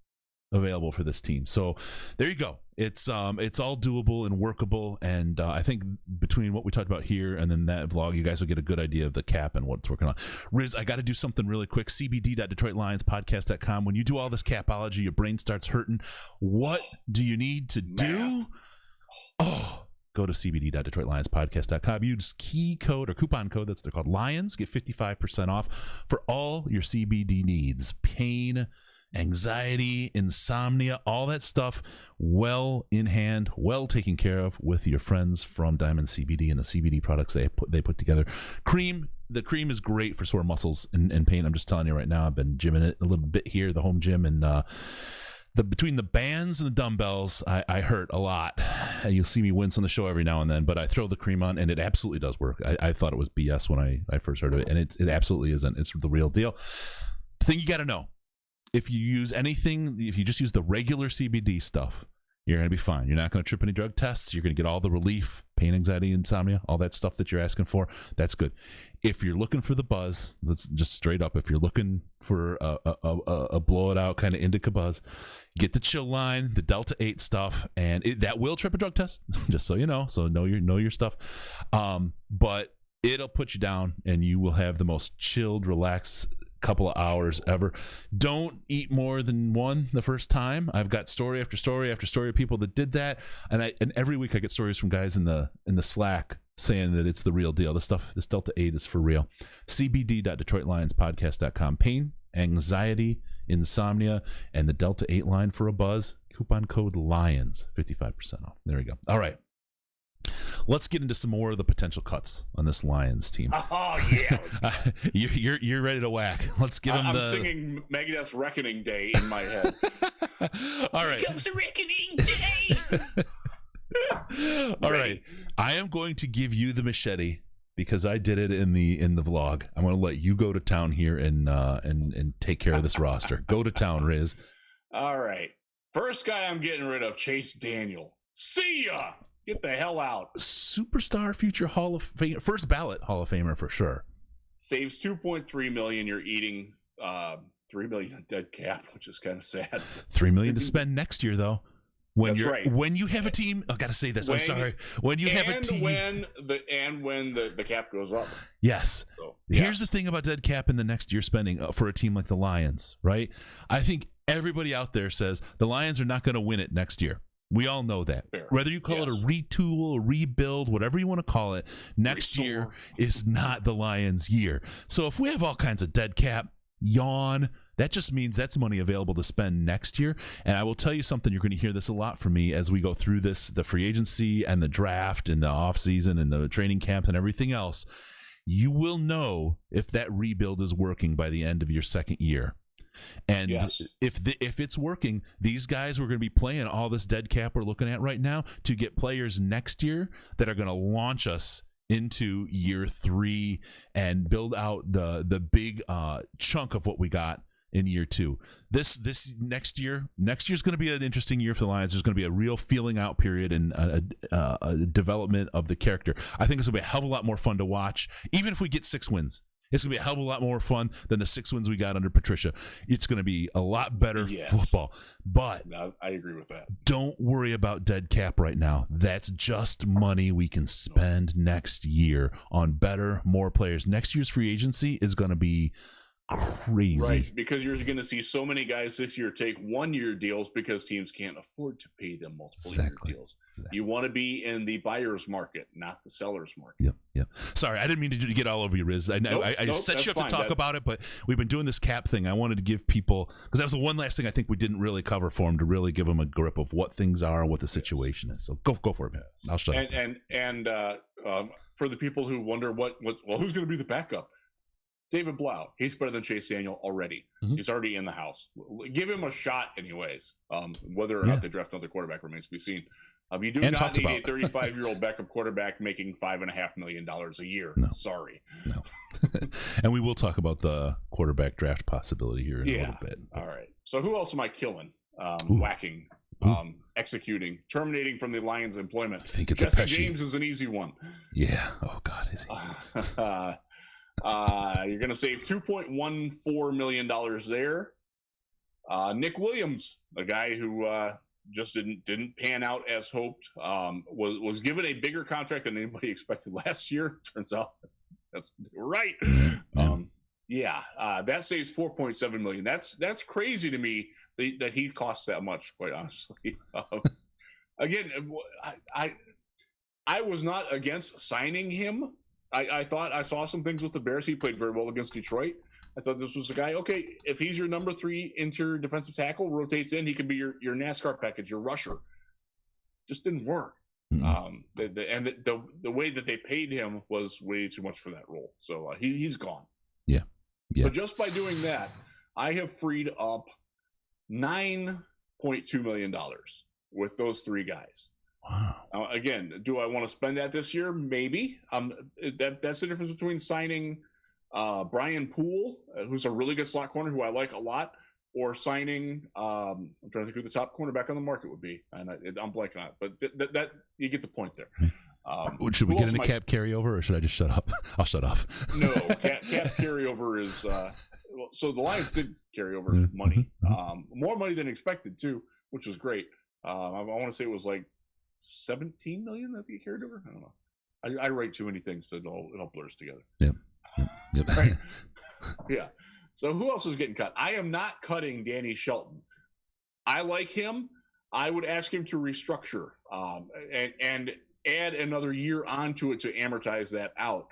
available for this team. So there you go. It's all doable and workable, and I think between what we talked about here and then that vlog, you guys will get a good idea of the cap and what it's working on. Riz, I got to do something really quick. cbd.detroitlionspodcast.com. When you do all this capology, your brain starts hurting. What do you need to do? Oh, go to cbd.detroitlionspodcast.com. Use key code or coupon code, that's they're called Lions. Get 55% off for all your CBD needs. Pain, anxiety, insomnia, all that stuff well in hand, well taken care of with your friends from Diamond CBD and the CBD products they put together. The cream is great for sore muscles and pain. I'm just telling you right now, I've been gymming it a little bit here, the home gym, and between the bands and the dumbbells, I hurt a lot. You'll see me wince on the show every now and then, but I throw the cream on, and it absolutely does work. I thought it was BS when I first heard of it, and it absolutely isn't. It's the real deal. The thing you got to know, if you just use the regular CBD stuff, you're going to be fine. You're not going to trip any drug tests. You're going to get all the relief, pain, anxiety, insomnia, all that stuff that you're asking for. That's good. If you're looking for the buzz, let's just straight up, if you're looking for a blow it out kind of indica buzz, get the chill line, the Delta 8 stuff, and that will trip a drug test, just so you know. So know your stuff. But it'll put you down, and you will have the most chilled, relaxed couple of hours ever. Don't eat more than one the first time. I've got story after story after story of people that did that, and every week I get stories from guys in the Slack saying that it's the real deal. This Delta 8 is for real. cbd.detroitlionspodcast.com. Pain, anxiety, insomnia, and the Delta 8 line for a buzz. Coupon code LIONS, 55% off. There we go. All right. Let's get into some more of the potential cuts on this Lions team. Oh yeah, you're ready to whack. Let's give them. I'm singing Megadeth's "Reckoning Day" in my head. All right, here comes the reckoning day. All right, I am going to give you the machete because I did it in the vlog. I'm going to let you go to town here and take care of this roster. Go to town, Riz. All right, first guy I'm getting rid of, Chase Daniel. See ya. Get the hell out. Superstar, future Hall of Fame, first ballot Hall of Famer for sure. Saves $2.3 million. You're eating $3 million dead cap, which is kind of sad. $3 million to spend next year, though. When you have a team, I gotta say this. I'm sorry. When you have a team, when the cap goes up. Yes. So, here's the thing about dead cap in the next year spending for a team like the Lions, right? I think everybody out there says the Lions are not going to win it next year. We all know that. Fair. Whether you call it a retool, a rebuild, whatever you want to call it, next year is not the Lions' year. So if we have all kinds of dead cap, yawn, that just means that's money available to spend next year. And I will tell you something, you're going to hear this a lot from me as we go through this, the free agency and the draft and the offseason and the training camp and everything else. You will know if that rebuild is working by the end of your second year. And if it's working, these guys were going to be playing all this dead cap we're looking at right now to get players next year that are going to launch us into year 3 and build out the big chunk of what we got in year 2. This next year's going to be an interesting year for the Lions. There's going to be a real feeling out period and a development of the character. I think it's going to be a hell of a lot more fun to watch, even if we get 6 wins. It's going to be a hell of a lot more fun than the 6 wins we got under Patricia. It's going to be a lot better football. But I agree with that. Don't worry about dead cap right now. That's just money we can spend next year on better, more players. Next year's free agency is going to be crazy. Right, because you're going to see so many guys this year take 1-year deals because teams can't afford to pay them multiple-year deals. Exactly. You want to be in the buyer's market, not the seller's market. Yep. Sorry, I didn't mean to get all over you, Riz. I set you up to talk about it, but we've been doing this cap thing. I wanted to give people, because that was the one last thing I think we didn't really cover for them, to really give them a grip of what things are and what the situation is. So go for it, man. I'll shut up. And for the people who wonder who's going to be the backup? David Blau, he's better than Chase Daniel already. Mm-hmm. He's already in the house. Give him a shot anyways. Whether or not they draft another quarterback remains to be seen. You do not need a 35-year-old backup quarterback making $5.5 million a year. No. Sorry. No. And we will talk about the quarterback draft possibility here in a little bit. All right. So who else am I killing? Whacking, execuking, terminating from the Lions' employment. I think it's Jesse James is an easy one. Yeah. Oh, God, is he? You're going to save $2.14 million there. Nick Williams, a guy who just didn't pan out as hoped, was given a bigger contract than anybody expected last year. Turns out that's right. That saves $4.7 million. That's crazy to me that he costs that much, quite honestly. Again, I was not against signing him. I thought I saw some things with the Bears. He played very well against Detroit. I thought this was the guy. Okay, if he's your number 3 interior defensive tackle, rotates in, he could be your NASCAR package, your rusher. Just didn't work. Mm-hmm. The way that they paid him was way too much for that role. So he's gone. Yeah. So just by doing that, I have freed up $9.2 million with those 3 guys. Wow. Again, do I want to spend that this year? Maybe. That's the difference between signing Brian Poole, who's a really good slot corner who I like a lot, or signing I'm trying to think who the top cornerback on the market would be, and I'm blanking on it, but that you get the point there. Should we get into cap carryover, or should I just shut up? I'll shut off. No, cap carryover is so the Lions did carry over money, more money than expected too, which was great. I want to say it was like 17 million that they carried over. I don't know. I write too many things so it all blurs together. Yep. Right. Yeah. So who else is getting cut? I am not cutting Danny Shelton. I like him. I would ask him to restructure and add another year onto it to amortize that out.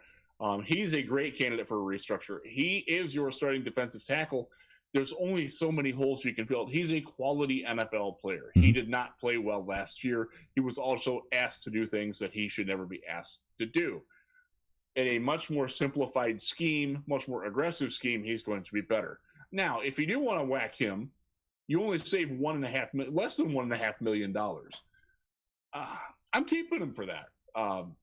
He's a great candidate for a restructure. He is your starting defensive tackle. There's only so many holes you can fill. He's a quality NFL player. He did not play well last year. He was also asked to do things that he should never be asked to do. In a much more simplified scheme, much more aggressive scheme, he's going to be better. Now, if you do want to whack him, you only save less than $1.5 million. I'm keeping him for that.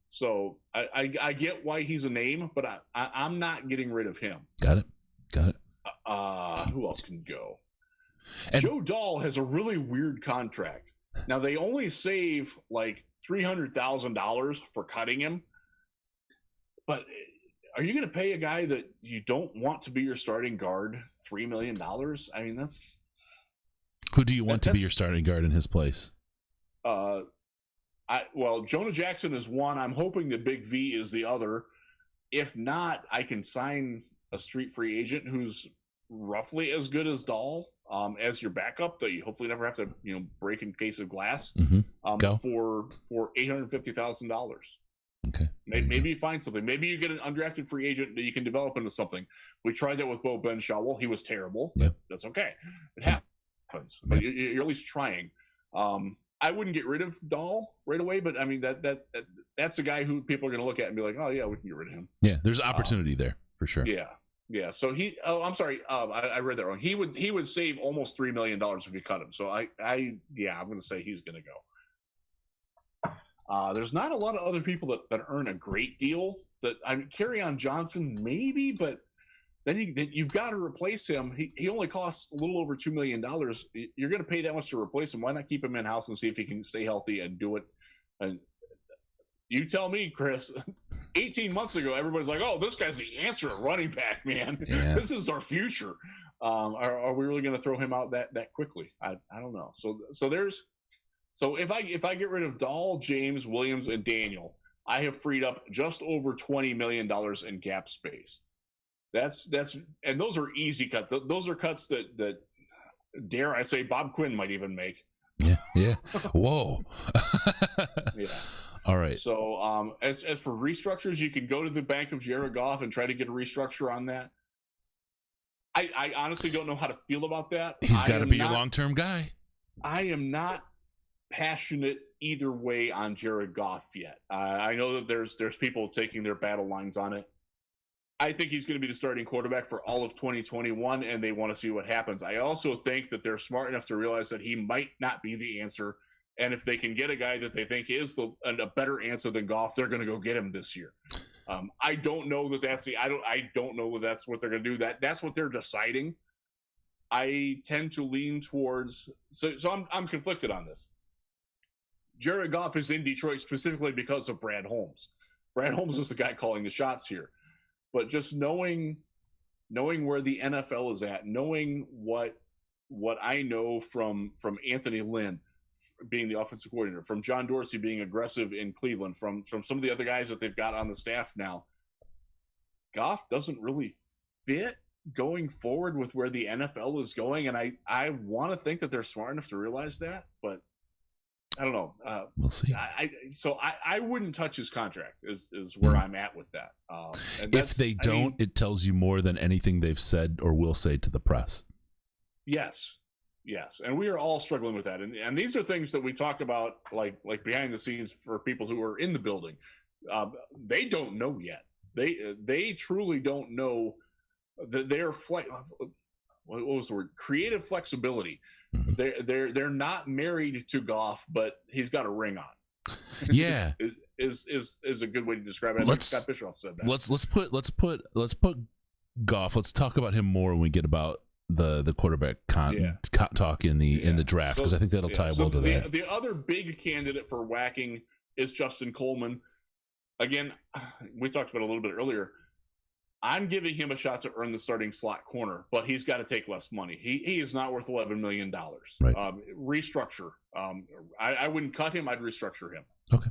So I get why he's a name, but I'm not getting rid of him. Got it. Who else can go? And Joe Dahl has a really weird contract. Now they only save like $300,000 for cutting him, but are you going to pay a guy that you don't want to be your starting guard $3 million? I mean, that's who do you want to be your starting guard in his place? Jonah Jackson is one. I'm hoping that Big V is the other. If not, I can sign a street free agent who's roughly as good as Dahl as your backup that you hopefully never have to break in case of glass for $850,000. Okay. Maybe you find something. Maybe you get an undrafted free agent that you can develop into something. We tried that with Bo Benshaw. He was terrible. Yep. That's okay. It happens. But you're at least trying. I wouldn't get rid of Dahl right away, but I mean that's a guy who people are going to look at and be like, oh yeah, we can get rid of him. Yeah, there's opportunity there for sure. Yeah. So I'm sorry. I read that wrong. He would save almost $3 million if you cut him. So I'm going to say he's going to go. There's not a lot of other people that earn a great deal. Kerryon Johnson maybe, but then you've got to replace him. He only costs a little over $2 million. You're going to pay that much to replace him. Why not keep him in house and see if he can stay healthy and do it? And you tell me, Chris. 18 months ago, everybody's like, "Oh, this guy's the answer at running back, man. Yeah. This is our future." Are we really going to throw him out that quickly? I don't know. So if I get rid of Dahl, James, Williams, and Daniel, I have freed up just over $20 million in cap space. That's and those are easy cuts. Those are cuts that dare I say Bob Quinn might even make. Yeah. Whoa. Yeah. All right. So as for restructures, you can go to the bank of Jared Goff and try to get a restructure on that. I honestly don't know how to feel about that. He's got to be your long-term guy. I am not passionate either way on Jared Goff yet. I know that there's people taking their battle lines on it. I think he's going to be the starting quarterback for all of 2021, and they want to see what happens. I also think that they're smart enough to realize that he might not be the answer. And if they can get a guy that they think is a better answer than Goff, they're going to go get him this year. I don't know that I don't know that that's what they're going to do. That's what they're deciding. I tend to lean towards. So I'm conflicted on this. Jared Goff is in Detroit specifically because of Brad Holmes. Brad Holmes is the guy calling the shots here. But just knowing where the NFL is at, knowing what I know from Anthony Lynn being the offensive coordinator, from John Dorsey being aggressive in Cleveland, from some of the other guys that they've got on the staff now, Goff doesn't really fit going forward with where the NFL is going. And I want to think that they're smart enough to realize that, but I don't know. We'll see. I wouldn't touch his contract. Is where I'm at with that. And if they don't, it tells you more than anything they've said or will say to the press. Yes, and we are all struggling with that. And these are things that we talk about, like behind the scenes for people who are in the building. They don't know yet. They truly don't know that they're what was the word? Creative flexibility. They're not married to Goff, but he's got a ring on. Yeah, is a good way to describe it. I think Scott Bischoff said that. Let's put Goff. Let's talk about him more when we get about the quarterback talk in the draft, because I think that'll tie well to that. The other big candidate for whacking is Justin Coleman. Again, we talked about it a little bit earlier. I'm giving him a shot to earn the starting slot corner, but he's got to take less money. He is not worth $11 million. Right. Restructure. I wouldn't cut him. I'd restructure him. Okay.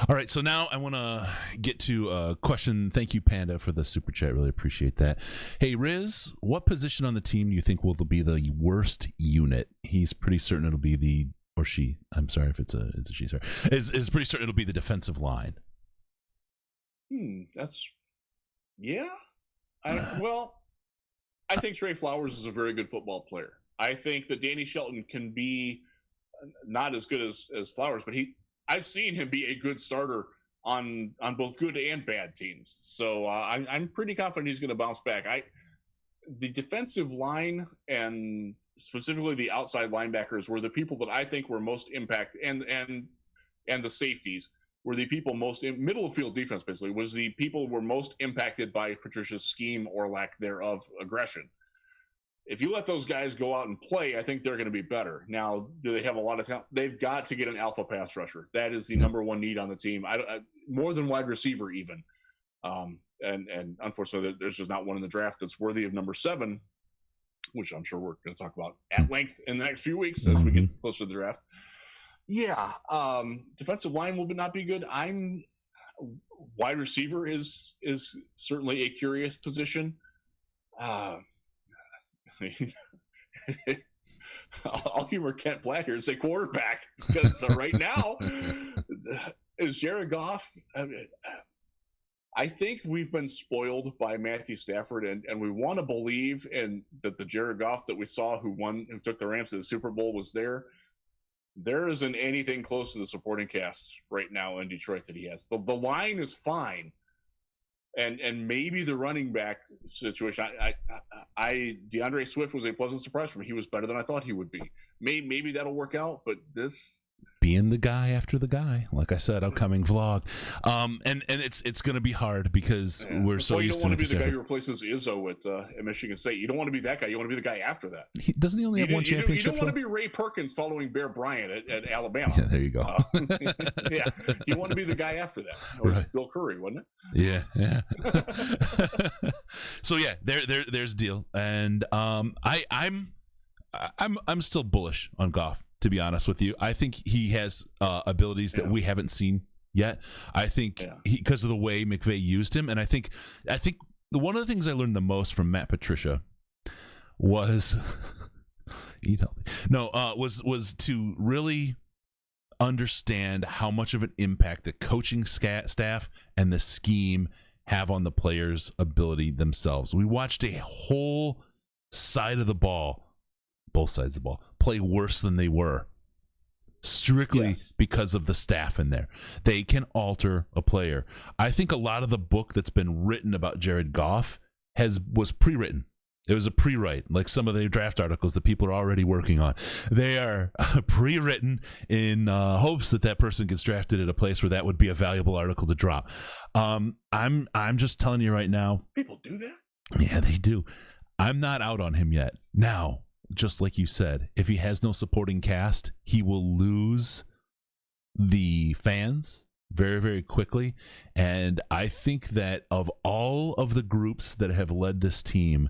All right. So now I want to get to a question. Thank you, Panda, for the super chat. Really appreciate that. Hey, Riz, what position on the team do you think will be the worst unit? He's pretty certain it'll be or she. I'm sorry if it's a she. Sorry, is pretty certain it'll be the defensive line. That's. Yeah. I think Trey Flowers is a very good football player. I think that Danny Shelton can be not as good as Flowers, but I've seen him be a good starter on both good and bad teams. So I'm pretty confident he's going to bounce back. The defensive line and specifically the outside linebackers were the people that I think were most impacted, and the safeties were the people most in middle of field defense, basically, was the people who were most impacted by Patricia's scheme or lack thereof aggression. If you let those guys go out and play, I think they're going to be better. Now, do they have a lot of talent? They've got to get an alpha pass rusher. That is the number one need on the team. More than wide receiver even. And unfortunately, there's just not one in the draft that's worthy of number 7, which I'm sure we're going to talk about at length in the next few weeks as we get closer to the draft. Yeah, defensive line will not be good. Wide receiver is certainly a curious position. I'll humor Kent Black here and say quarterback, because right now is Jared Goff. I think we've been spoiled by Matthew Stafford, and we want to believe that the Jared Goff that we saw who took the Rams to the Super Bowl was there. There isn't anything close to the supporting cast right now in Detroit that he has. The line is fine, and maybe the running back situation. DeAndre Swift was a pleasant surprise for me. He was better than I thought he would be. Maybe that'll work out, but this. Being the guy after the guy, like I said, upcoming vlog, and it's going to be hard because we're so used to. You don't want to be the guy who replaces Izzo at Michigan State. You don't want to be that guy. You want to be the guy after that. Doesn't he only have one championship? You don't want to be Ray Perkins following Bear Bryant at Alabama. Yeah, there you go. You want to be the guy after that. It was Bill Curry, wasn't it? Yeah. So yeah, there's a deal, and I'm still bullish on Goff. To be honest with you, I think he has abilities that we haven't seen yet. I think because of the way McVay used him, and I think one of the things I learned the most from Matt Patricia was was to really understand how much of an impact the coaching staff and the scheme have on the players' ability themselves. We watched a whole side of the ball, both sides of the ball, play worse than they were strictly because of the staff in there. They can alter a player. I think a lot of the book that's been written about Jared Goff was pre-written. It was a pre-write, like some of the draft articles that people are already working on. They are pre-written in hopes that person gets drafted at a place where that would be a valuable article to drop. I'm just telling you right now. People do that? Yeah, they do. I'm not out on him yet. Now, just like you said, if he has no supporting cast, he will lose the fans very, very quickly. And I think that of all of the groups that have led this team,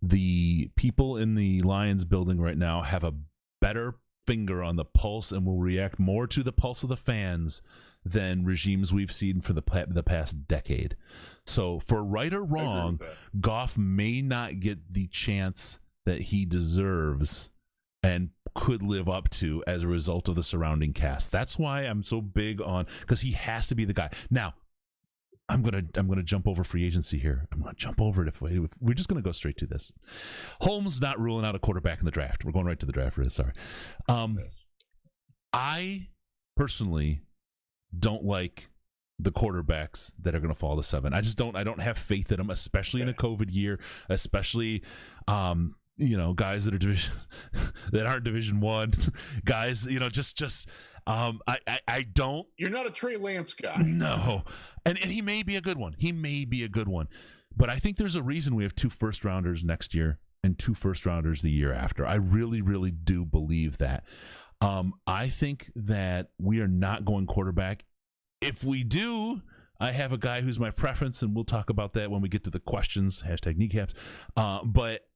the people in the Lions building right now have a better finger on the pulse and will react more to the pulse of the fans than regimes we've seen for the past decade. So for right or wrong, Goff may not get the chance that he deserves and could live up to as a result of the surrounding cast. That's why I'm so big on, because he has to be the guy. Now, I'm gonna jump over free agency here. I'm gonna jump over it if we're just gonna go straight to this. Holmes not ruling out a quarterback in the draft. We're going right to the draft. Sorry. Yes. I personally don't like the quarterbacks that are going to fall to 7. I don't have faith in them, especially in a COVID year, especially guys that are that aren't Division 1 guys, I don't. You're not a Trey Lance guy. No. And he may be a good one. But I think there's a reason we have 2 first-rounders next year and 2 first-rounders the year after. I really, really do believe that. I think that we are not going quarterback. If we do, I have a guy who's my preference, and we'll talk about that when we get to the questions, #kneecaps. But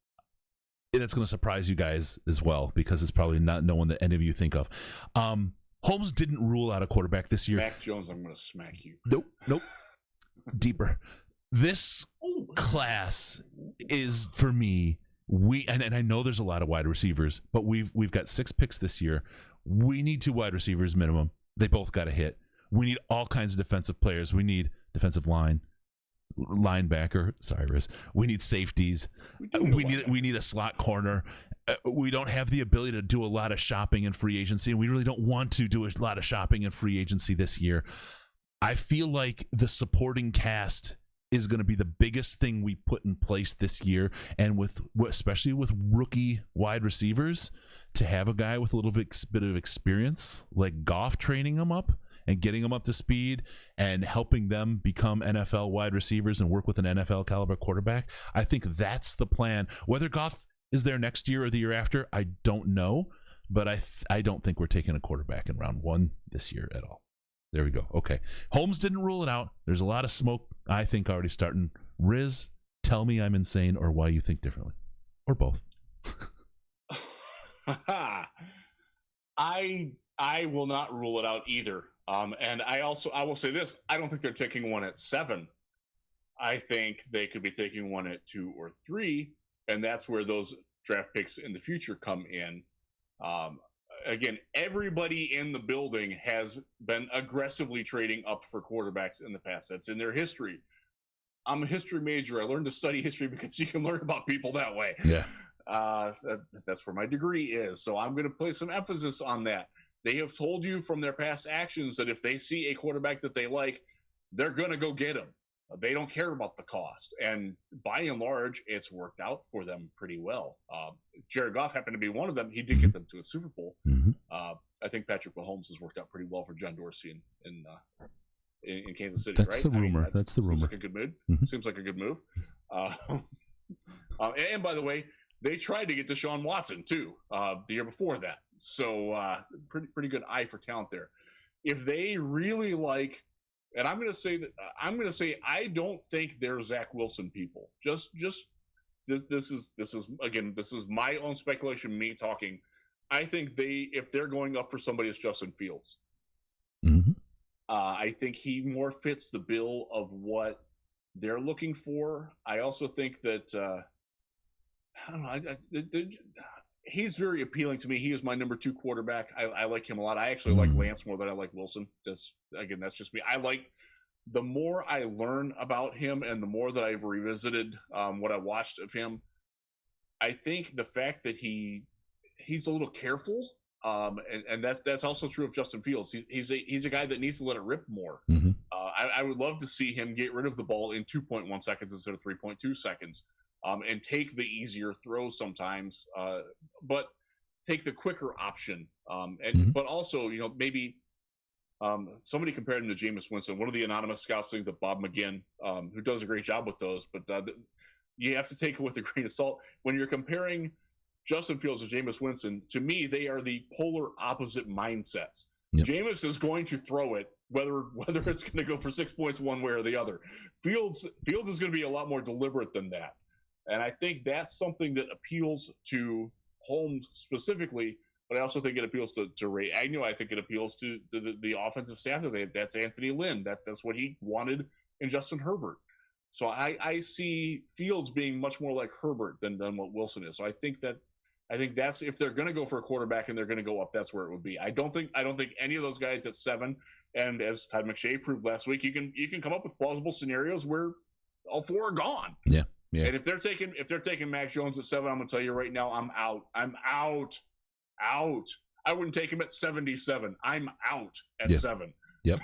it's going to surprise you guys as well, because it's probably not no one that any of you think of. Holmes didn't rule out a quarterback this year. Mac Jones, I'm going to smack you. Nope. Deeper. This class is, for me, and I know there's a lot of wide receivers, but we've got 6 picks this year. We need 2 wide receivers minimum. They both got to hit. We need all kinds of defensive players. We need defensive line, linebacker. Sorry, Riz. We need safeties. We need a slot corner. We don't have the ability to do a lot of shopping in free agency, and we really don't want to do a lot of shopping in free agency this year. I feel like the supporting cast is going to be the biggest thing we put in place this year, and especially with rookie wide receivers, to have a guy with a little bit of experience like Goff training them up and getting them up to speed and helping them become NFL wide receivers and work with an NFL caliber quarterback. I think that's the plan. Whether Goff is there next year or the year after, I don't know, but I don't think we're taking a quarterback in round 1 this year at all. There we go. Okay. Holmes didn't rule it out. There's a lot of smoke, I think, already starting. Riz, tell me I'm insane or why you think differently. Or both. I will not rule it out either. And I will say this. I don't think they're taking one at 7. I think they could be taking one at 2 or 3. And that's where those draft picks in the future come in. Again, everybody in the building has been aggressively trading up for quarterbacks in the past. That's in their history. I'm a history major. I learned to study history because you can learn about people that way. Yeah. That's where my degree is. So I'm going to place some emphasis on that. They have told you from their past actions that if they see a quarterback that they like, they're going to go get him. They don't care about the cost. And by and large, it's worked out for them pretty well. Jared Goff happened to be one of them. He did get them to a Super Bowl. Mm-hmm. I think Patrick Mahomes has worked out pretty well for John Dorsey in Kansas City. That's right? the rumor. That's the rumor. Seems like a good move. Mm-hmm. Seems like a good move. And by the way, they tried to get Deshaun Watson too the year before that. So pretty good eye for talent there. If they really like, and I'm going to say I don't think they're Zach Wilson people. Just this is my own speculation, me talking. I think if they're going up for somebody, it's Justin Fields. Mm-hmm. I think he more fits the bill of what they're looking for. I also think that I don't know. He's very appealing to me. He is my number 2 quarterback. I like him a lot. I actually like Lance more than I like Wilson. That's just me. The more I learn about him and the more that I've revisited what I watched of him, I think the fact that he's a little careful, and that's also true of Justin Fields. He's a guy that needs to let it rip more. Mm-hmm. I would love to see him get rid of the ball in 2.1 seconds instead of 3.2 seconds. And take the easier throws sometimes, but take the quicker option. But also, maybe somebody compared him to Jameis Winston. One of the anonymous scouts think that Bob McGinn, who does a great job with those, but you have to take it with a grain of salt. When you're comparing Justin Fields to Jameis Winston, to me, they are the polar opposite mindsets. Yep. Jameis is going to throw it, whether it's going to go for 6 points one way or the other. Fields is going to be a lot more deliberate than that. And I think that's something that appeals to Holmes specifically, but I also think it appeals to Ray Agnew. I think it appeals to the offensive staff that they have. That's Anthony Lynn. That's what he wanted in Justin Herbert. So I see Fields being much more like Herbert than what Wilson is. So I think that I think that's if they're going to go for a quarterback and they're going to go up, that's where it would be. I don't think any of those guys at 7. And as Todd McShay proved last week, you can come up with plausible scenarios where all 4 are gone. Yeah. Yeah. And if they're taking Mac Jones at 7, I'm going to tell you right now, I'm out. I wouldn't take him at 77. I'm out at 7. Yep.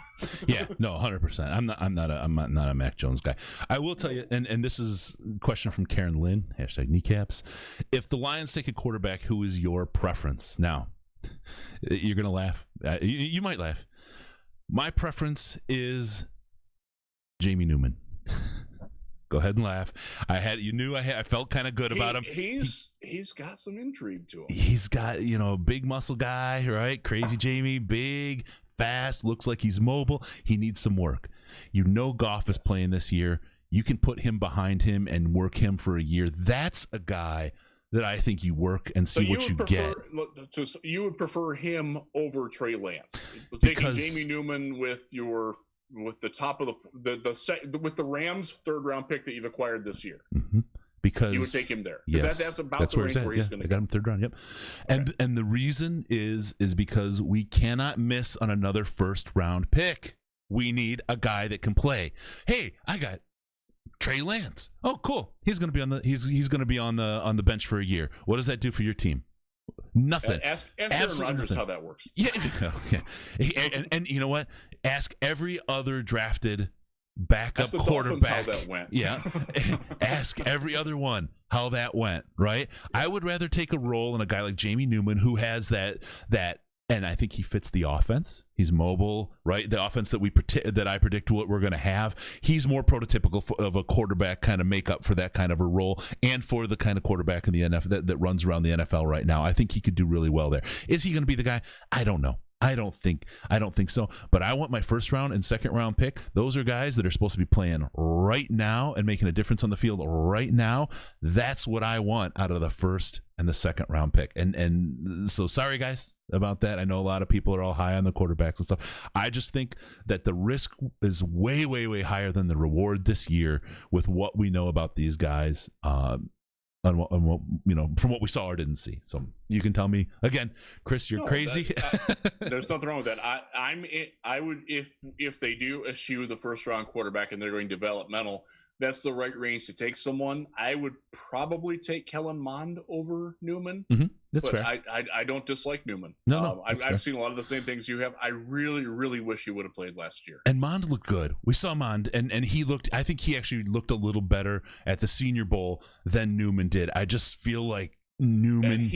Yeah. No, 100%. I'm not a Mac Jones guy. I will tell you, and this is a question from Karen Lynn, #kneecaps. If the Lions take a quarterback, who is your preference? Now, you're going to laugh. You might laugh. My preference is Jamie Newman. Go ahead and laugh. I felt kind of good about him. He's got some intrigue to him. He's got, big muscle guy, right? Crazy Jamie, big, fast, looks like he's mobile. He needs some work. Goff is playing this year. You can put him behind him and work him for a year. That's a guy that I think you work and see what you get. So you would prefer him over Trey Lance? Taking Jamie Newman with the top of with the Rams 3rd round pick that you've acquired this year. Mm-hmm. Because you would take him there. Yes, that's about the range where he's going to go. I got him 3rd round. Yep. Okay. And the reason is because we cannot miss on another 1st round pick. We need a guy that can play. Hey, I got Trey Lance. Oh, cool. He's going to be on the bench for a year. What does that do for your team? Nothing. Ask Aaron Rodgers how that works. Yeah. And you know what? Ask every other drafted backup quarterback how that went. Yeah. Ask every other one how that went, right? Yeah. I would rather take a role in a guy like Jamie Newman who has that and I think he fits the offense. He's mobile, right? The offense that I predict what we're going to have. He's more prototypical of a quarterback kind of makeup for that kind of a role and for the kind of quarterback in the NFL that runs around the NFL right now. I think he could do really well there. Is he going to be the guy? I don't know. I don't think so. But I want my 1st round and 2nd round pick. Those are guys that are supposed to be playing right now and making a difference on the field right now. That's what I want out of the 1st and the 2nd round pick. And so sorry guys about that. I know a lot of people are all high on the quarterbacks and stuff. I just think that the risk is way, way, way higher than the reward this year with what we know about these guys. On what, from what we saw or didn't see. So you can tell me again, Chris, you're crazy. There's nothing wrong with that. I would if they do eschew the 1st round quarterback and they're going developmental, that's the right range to take someone. I would probably take Kellen Mond over Newman. Mm-hmm. That's but fair. I don't dislike Newman. No, I've seen a lot of the same things you have. I really, really wish he would have played last year. And Mond looked good. We saw Mond, and he looked. I think he actually looked a little better at the Senior Bowl than Newman did. I just feel like Newman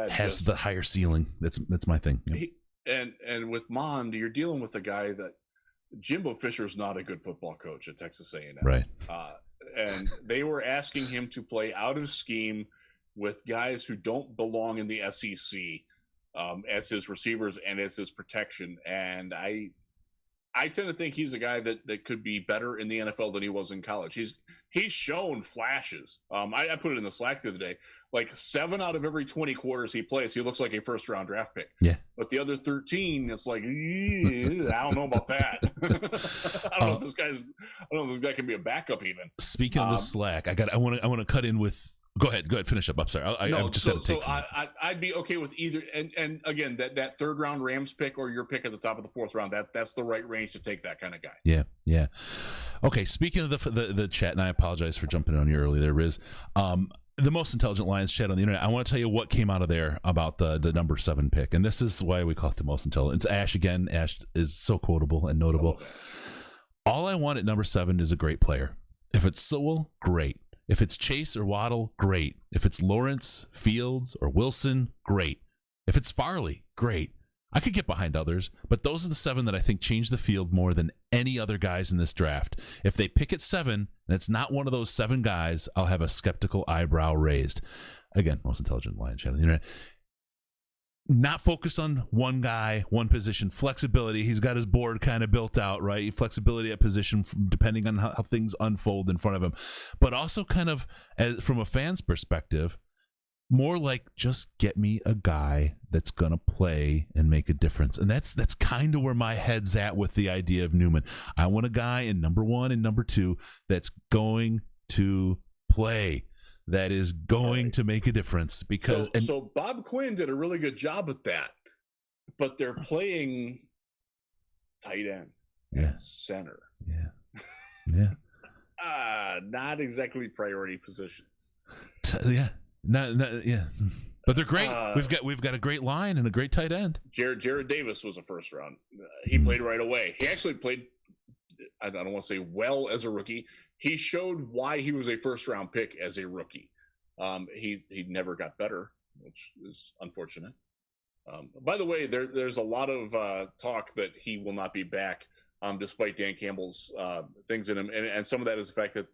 has the higher ceiling. That's my thing. Yeah. And with Mond, you're dealing with a guy that Jimbo Fisher's not a good football coach at Texas A&M. Right. And they were asking him to play out of scheme with guys who don't belong in the SEC as his receivers and as his protection. And I tend to think he's a guy that could be better in the NFL than he was in college. He's shown flashes. I put it in the Slack the other day. Like 7 out of every 20 quarters he plays, he looks like a 1st round draft pick. Yeah. But the other 13, it's like, I don't know about that. I don't know if this guy can be a backup even. Speaking of the Slack, I want to cut in with. Go ahead, finish up. I'm sorry. I'd be okay with either. And again, that 3rd round Rams pick or your pick at the top of the 4th round, that's the right range to take that kind of guy. Yeah. Okay. Speaking of the chat, and I apologize for jumping in on you early there, Riz. The most intelligent Lions chat on the internet. I want to tell you what came out of there about the number 7 pick, and this is why we call it the most intelligent. It's Ash again. Ash is so quotable and notable. All I want at number 7 is a great player. If it's Sewell, great. If it's Chase or Waddle, great. If it's Lawrence, Fields, or Wilson, great. If it's Farley, great. I could get behind others, but those are the 7 that I think change the field more than any other guys in this draft. If they pick at 7, and it's not one of those 7 guys, I'll have a skeptical eyebrow raised. Again, most intelligent Lion chat on the internet. Not focused on one guy, one position. Flexibility. He's got his board kind of built out, right? Flexibility at position depending on how things unfold in front of him. But also kind of, from a fan's perspective, more like just get me a guy that's going to play and make a difference. And that's kind of where my head's at with the idea of Newman. I want a guy in number 1 and number 2 that's going to play. that is going to make a difference because so Bob Quinn did a really good job with that, but they're playing tight end, center, not exactly priority positions. But they're great. We've got a great line and a great tight end. Jared Davis was a first round. He played right away. He actually played, I don't want to say well as a rookie. He showed why he was a first round pick as a rookie. He never got better, which is unfortunate. By the way, there's a lot of talk that he will not be back, despite Dan Campbell's things in him, and some of that is the fact that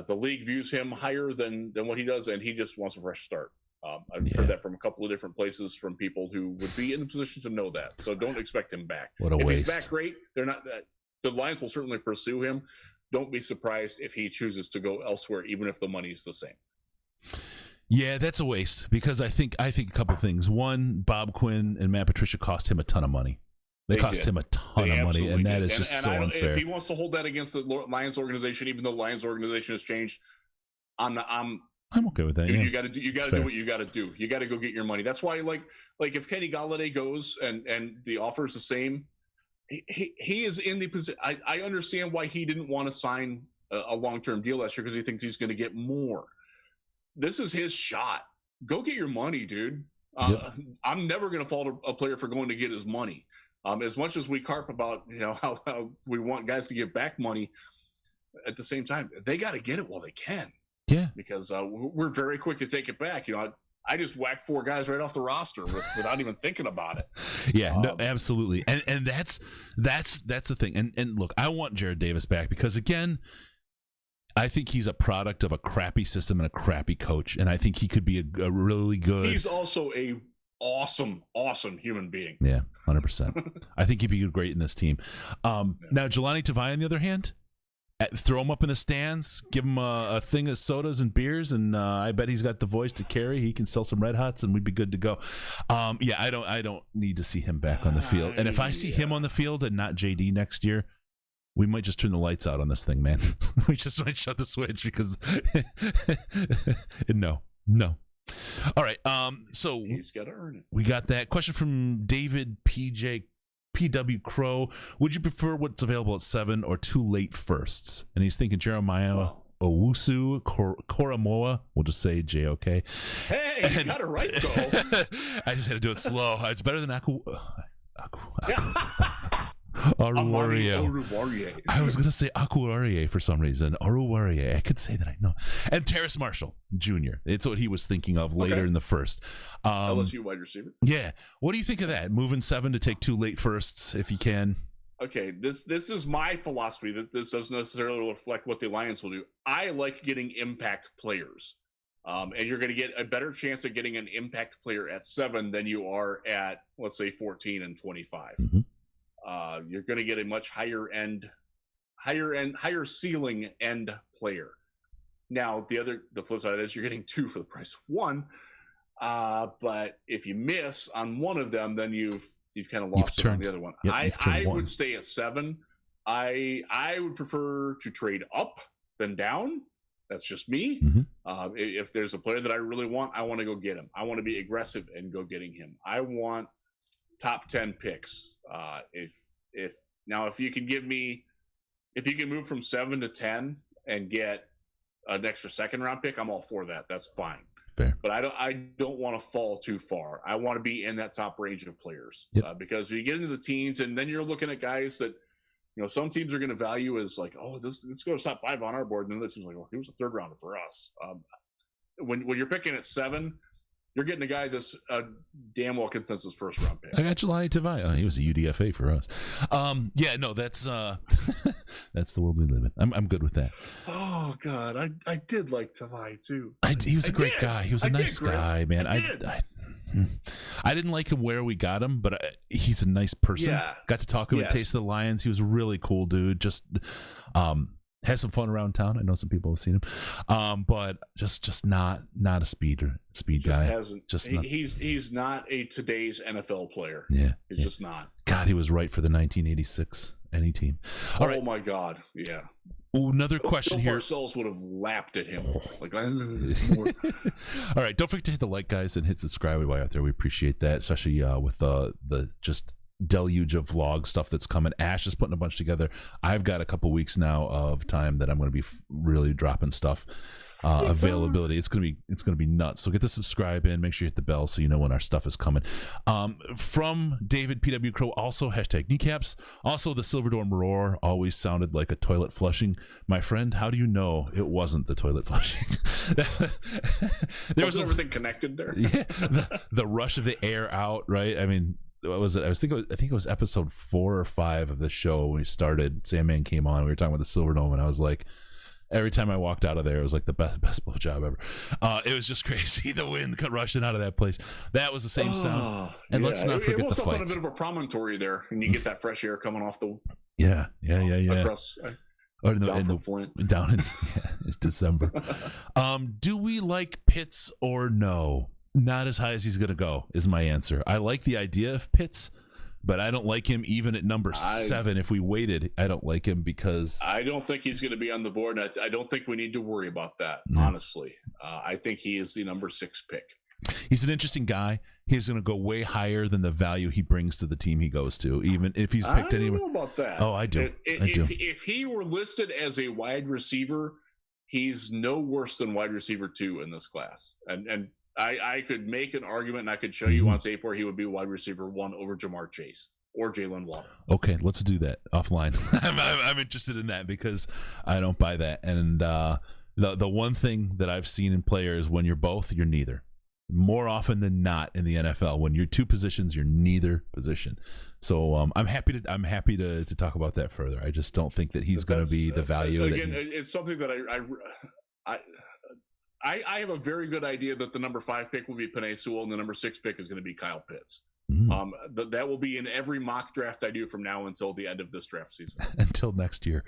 the league views him higher than what he does, and he just wants a fresh start. I've heard that from a couple of different places from people who would be in the position to know that. So don't expect him back. What a if waste. He's back, great. They're not. The Lions will certainly pursue him. Don't be surprised if he chooses to go elsewhere, even if the money's the same. Yeah, that's a waste because I think a couple things. One, Bob Quinn and Matt Patricia cost him a ton of money. They cost him a ton of money, and that is just so unfair. If he wants to hold that against the Lions organization, even though the Lions organization has changed, I'm okay with that. Dude, you got to do what you got to do. You got to go get your money. That's why, like if Kenny Golladay goes and the offer is the same, he is in the position. I understand why he didn't want to sign a long-term deal last year because he thinks he's going to get more. This is his shot. Go get your money, dude. I'm never going to fault a player for going to get his money. As much as we carp about how we want guys to give back money, at the same time they got to get it while they can. Yeah, because we're very quick to take it back. I just whacked 4 guys right off the roster without even thinking about it. Yeah, no, absolutely, and that's the thing. And look, I want Jared Davis back because again, I think he's a product of a crappy system and a crappy coach, and I think he could be a really good. He's also a awesome human being. Yeah, 100%. I think he'd be great in this team. Now, Jelani Tavai, on the other hand. Throw him up in the stands, give him a thing of sodas and beers, and I bet he's got the voice to carry. He can sell some Red Hots, and we'd be good to go. I don't need to see him back on the field. And if I see him on the field and not JD next year, we might just turn the lights out on this thing, man. We just might shut the switch because no. All right. So he's got to earn it. We got that question from David PW Crow. Would you prefer what's available at 7 or 2 late firsts? And he's thinking Jeremiah Owusu, Koromoa. We'll just say JOK. Hey, you got it right, though. I just had to do it slow. It's better than Aruwarie. I was going to say Akuarie for some reason. Aruwarie. I could say that I know. And Terrace Marshall Jr. It's what he was thinking of later in the first. LSU wide receiver. Yeah. What do you think of that? Moving 7 to take 2 late firsts if you can. Okay, this is my philosophy. That this doesn't necessarily reflect what the Lions will do. I like getting impact players. And you're going to get a better chance of getting an impact player at 7 than you are at, let's say, 14 and 25. Mm-hmm. You're going to get a much higher ceiling end player. Now, the flip side of this, you're getting 2 for the price of 1. But if you miss on one of them, then you've kind of lost it on the other one. Yep, I would stay at 7. I would prefer to trade up than down. That's just me. Mm-hmm. If there's a player that I really want, I want to go get him. I want to be aggressive and go getting him. I want top 10 picks. If you can move from 7 to 10 and get an extra second round pick, I'm all for that. That's fine. Fair. But I don't want to fall too far. I want to be in that top range of players. Yep. Because you get into the teens and then you're looking at guys that, some teams are going to value as like, oh, this goes top 5 on our board. And then other teams are like, well, he was a 3rd rounder for us. When you're picking at 7, you're getting a guy that's a damn well consensus 1st round pick. I got Jelani Tavai. He was a UDFA for us. That's that's the world we live in. I'm good with that. Oh God, I did like Tavai too. He was a great guy. He was a nice guy, man. I didn't like him where we got him, but he's a nice person. Yeah. Got to talk to him at Taste of the Lions. He was a really cool dude. Just has some fun around town. I know some people have seen him, but just not a speed guy. He's not a today's NFL player. Yeah, he's just not. God, he was right for the 1986 Any team. All right. my God. Yeah. Another question Bill here. Parcells would have lapped at him. Like, All right, don't forget to hit the like, guys, and hit subscribe while you're out there. We appreciate that, especially with the just deluge of vlog stuff that's coming. Ash is putting a bunch together. I've got a couple weeks now of time that I'm going to be really dropping stuff. Availability. It's gonna be nuts. So get the subscribe in. Make sure you hit the bell so you know when our stuff is coming. From David PW Crow, also hashtag kneecaps. Also, the Silverdome roar always sounded like a toilet flushing. My friend, how do you know it wasn't the toilet flushing? There was everything connected there. Yeah, the rush of the air out. Right. I mean, what was it? I think it was episode 4 or 5 of the show when we started. Sandman came on. We were talking about the Silverdome, and I was like, every time I walked out of there, it was like the best blowjob ever. It was just crazy. The wind rushing out of that place. That was the same sound. And let's not forget the on a fights. bit of a promontory there, and you get that fresh air coming off the yeah. across. Down in December. Do we like Pitts or no? Not as high as he's going to go is my answer. I like the idea of Pitts, but I don't like him even at number 7. If we waited, I don't like him because I don't think he's going to be on the board. I don't think we need to worry about that, honestly. I think he is the number 6 pick. He's an interesting guy. He's going to go way higher than the value he brings to the team he goes to, even if he's picked anyone. I don't know about that. Oh, I do. If he were listed as a wide receiver, he's no worse than wide receiver 2 in this class. And I could make an argument, and I could show you on tape where he would be wide receiver 1 over Jamar Chase or Jalen Waddle. Okay, let's do that offline. I'm interested in that because I don't buy that. And the one thing that I've seen in players, when you're both, you're neither. More often than not in the NFL, when you're 2 positions, you're neither position. So I'm happy to talk about that further. I just don't think that he's going to be the value. Again, it's something that I have a very good idea that the number 5 pick will be Penei Sewell and the number 6 pick is going to be Kyle Pitts. That will be in every mock draft I do from now until the end of this draft season. Until next year.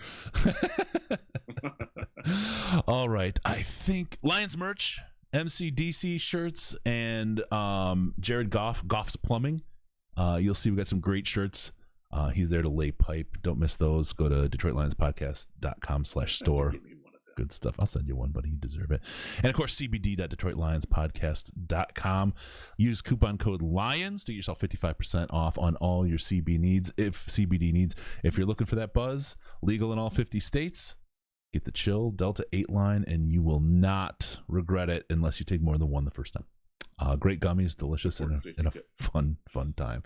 All right. I think Lions merch, MCDC shirts, and Jared Goff's Plumbing. You'll see we got some great shirts. He's there to lay pipe. Don't miss those. Go to DetroitLionsPodcast.com/store. Good stuff. I'll send you one, buddy. You deserve it. And of course, CBD.DetroitLionsPodcast.com. Use coupon code LIONS to get yourself 55% off on all your CBD needs. If you're looking for that buzz, legal in all 50 states, get the Chill Delta 8 line, and you will not regret it unless you take more than one the first time. Great gummies, delicious, and a fun time.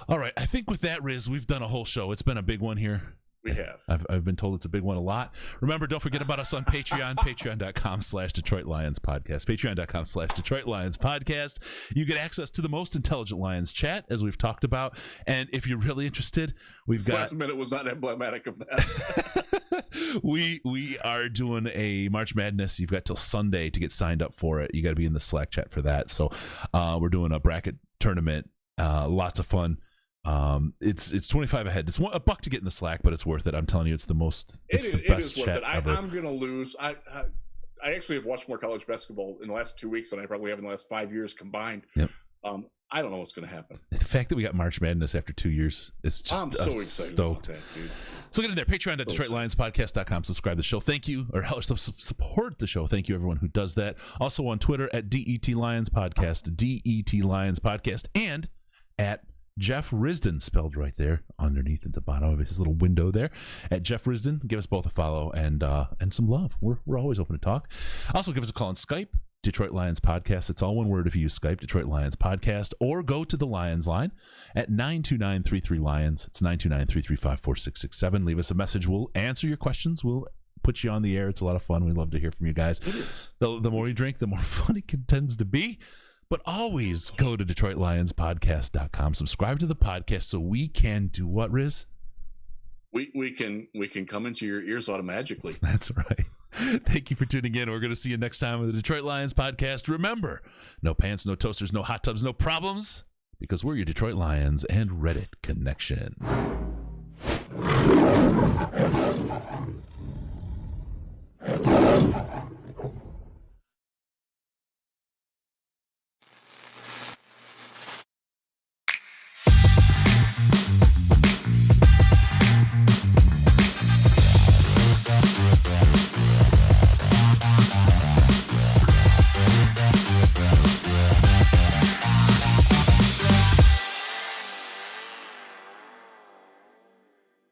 All right. I think with that, Riz, we've done a whole show. It's been a big one here. We have. I've been told it's a big one a lot. Remember, don't forget about us on Patreon, patreon.com/Detroit Lions Podcast, patreon.com/Detroit Lions Podcast. You get access to the most intelligent Lions chat, as we've talked about. And if you're really interested, we've got... Last minute was not emblematic of that. We are doing a March Madness. You've got till Sunday to get signed up for it. You got to be in the Slack chat for that. So we're doing a bracket tournament. Lots of fun. It's 25 ahead. It's $1 to get in the Slack, but it's worth it. I'm telling you, it's the best it is worth it. ever. I'm gonna lose. I actually have watched more college basketball in the last 2 weeks than I probably have in the last 5 years combined. Yep. I don't know what's going to happen. The fact that we got March Madness after 2 years, it's just I'm so excited stoked. about that, dude. So get in there, patreon.DetroitLionsPodcast.com. Subscribe to the show. Thank you, or support the show. Thank you, everyone who does that. Also on Twitter at DET Lions Podcast, DET Lions Podcast, and at Jeff Risdon, spelled right there underneath at the bottom of his little window there. At Jeff Risdon, give us both a follow and some love. We're always open to talk. Also, give us a call on Skype, Detroit Lions Podcast. It's all one word if you use Skype, Detroit Lions Podcast, or go to the Lions line at 929-33-LIONS. It's 929-335-4667. Leave us a message. We'll answer your questions. We'll put you on the air. It's a lot of fun. We love to hear from you guys. It is. The more you drink, the more fun it tends to be. But always go to DetroitLionsPodcast.com. Subscribe to the podcast so we can do what, Riz? We can come into your ears automatically. That's right. Thank you for tuning in. We're going to see you next time with the Detroit Lions Podcast. Remember, no pants, no toasters, no hot tubs, no problems, because we're your Detroit Lions and Reddit connection.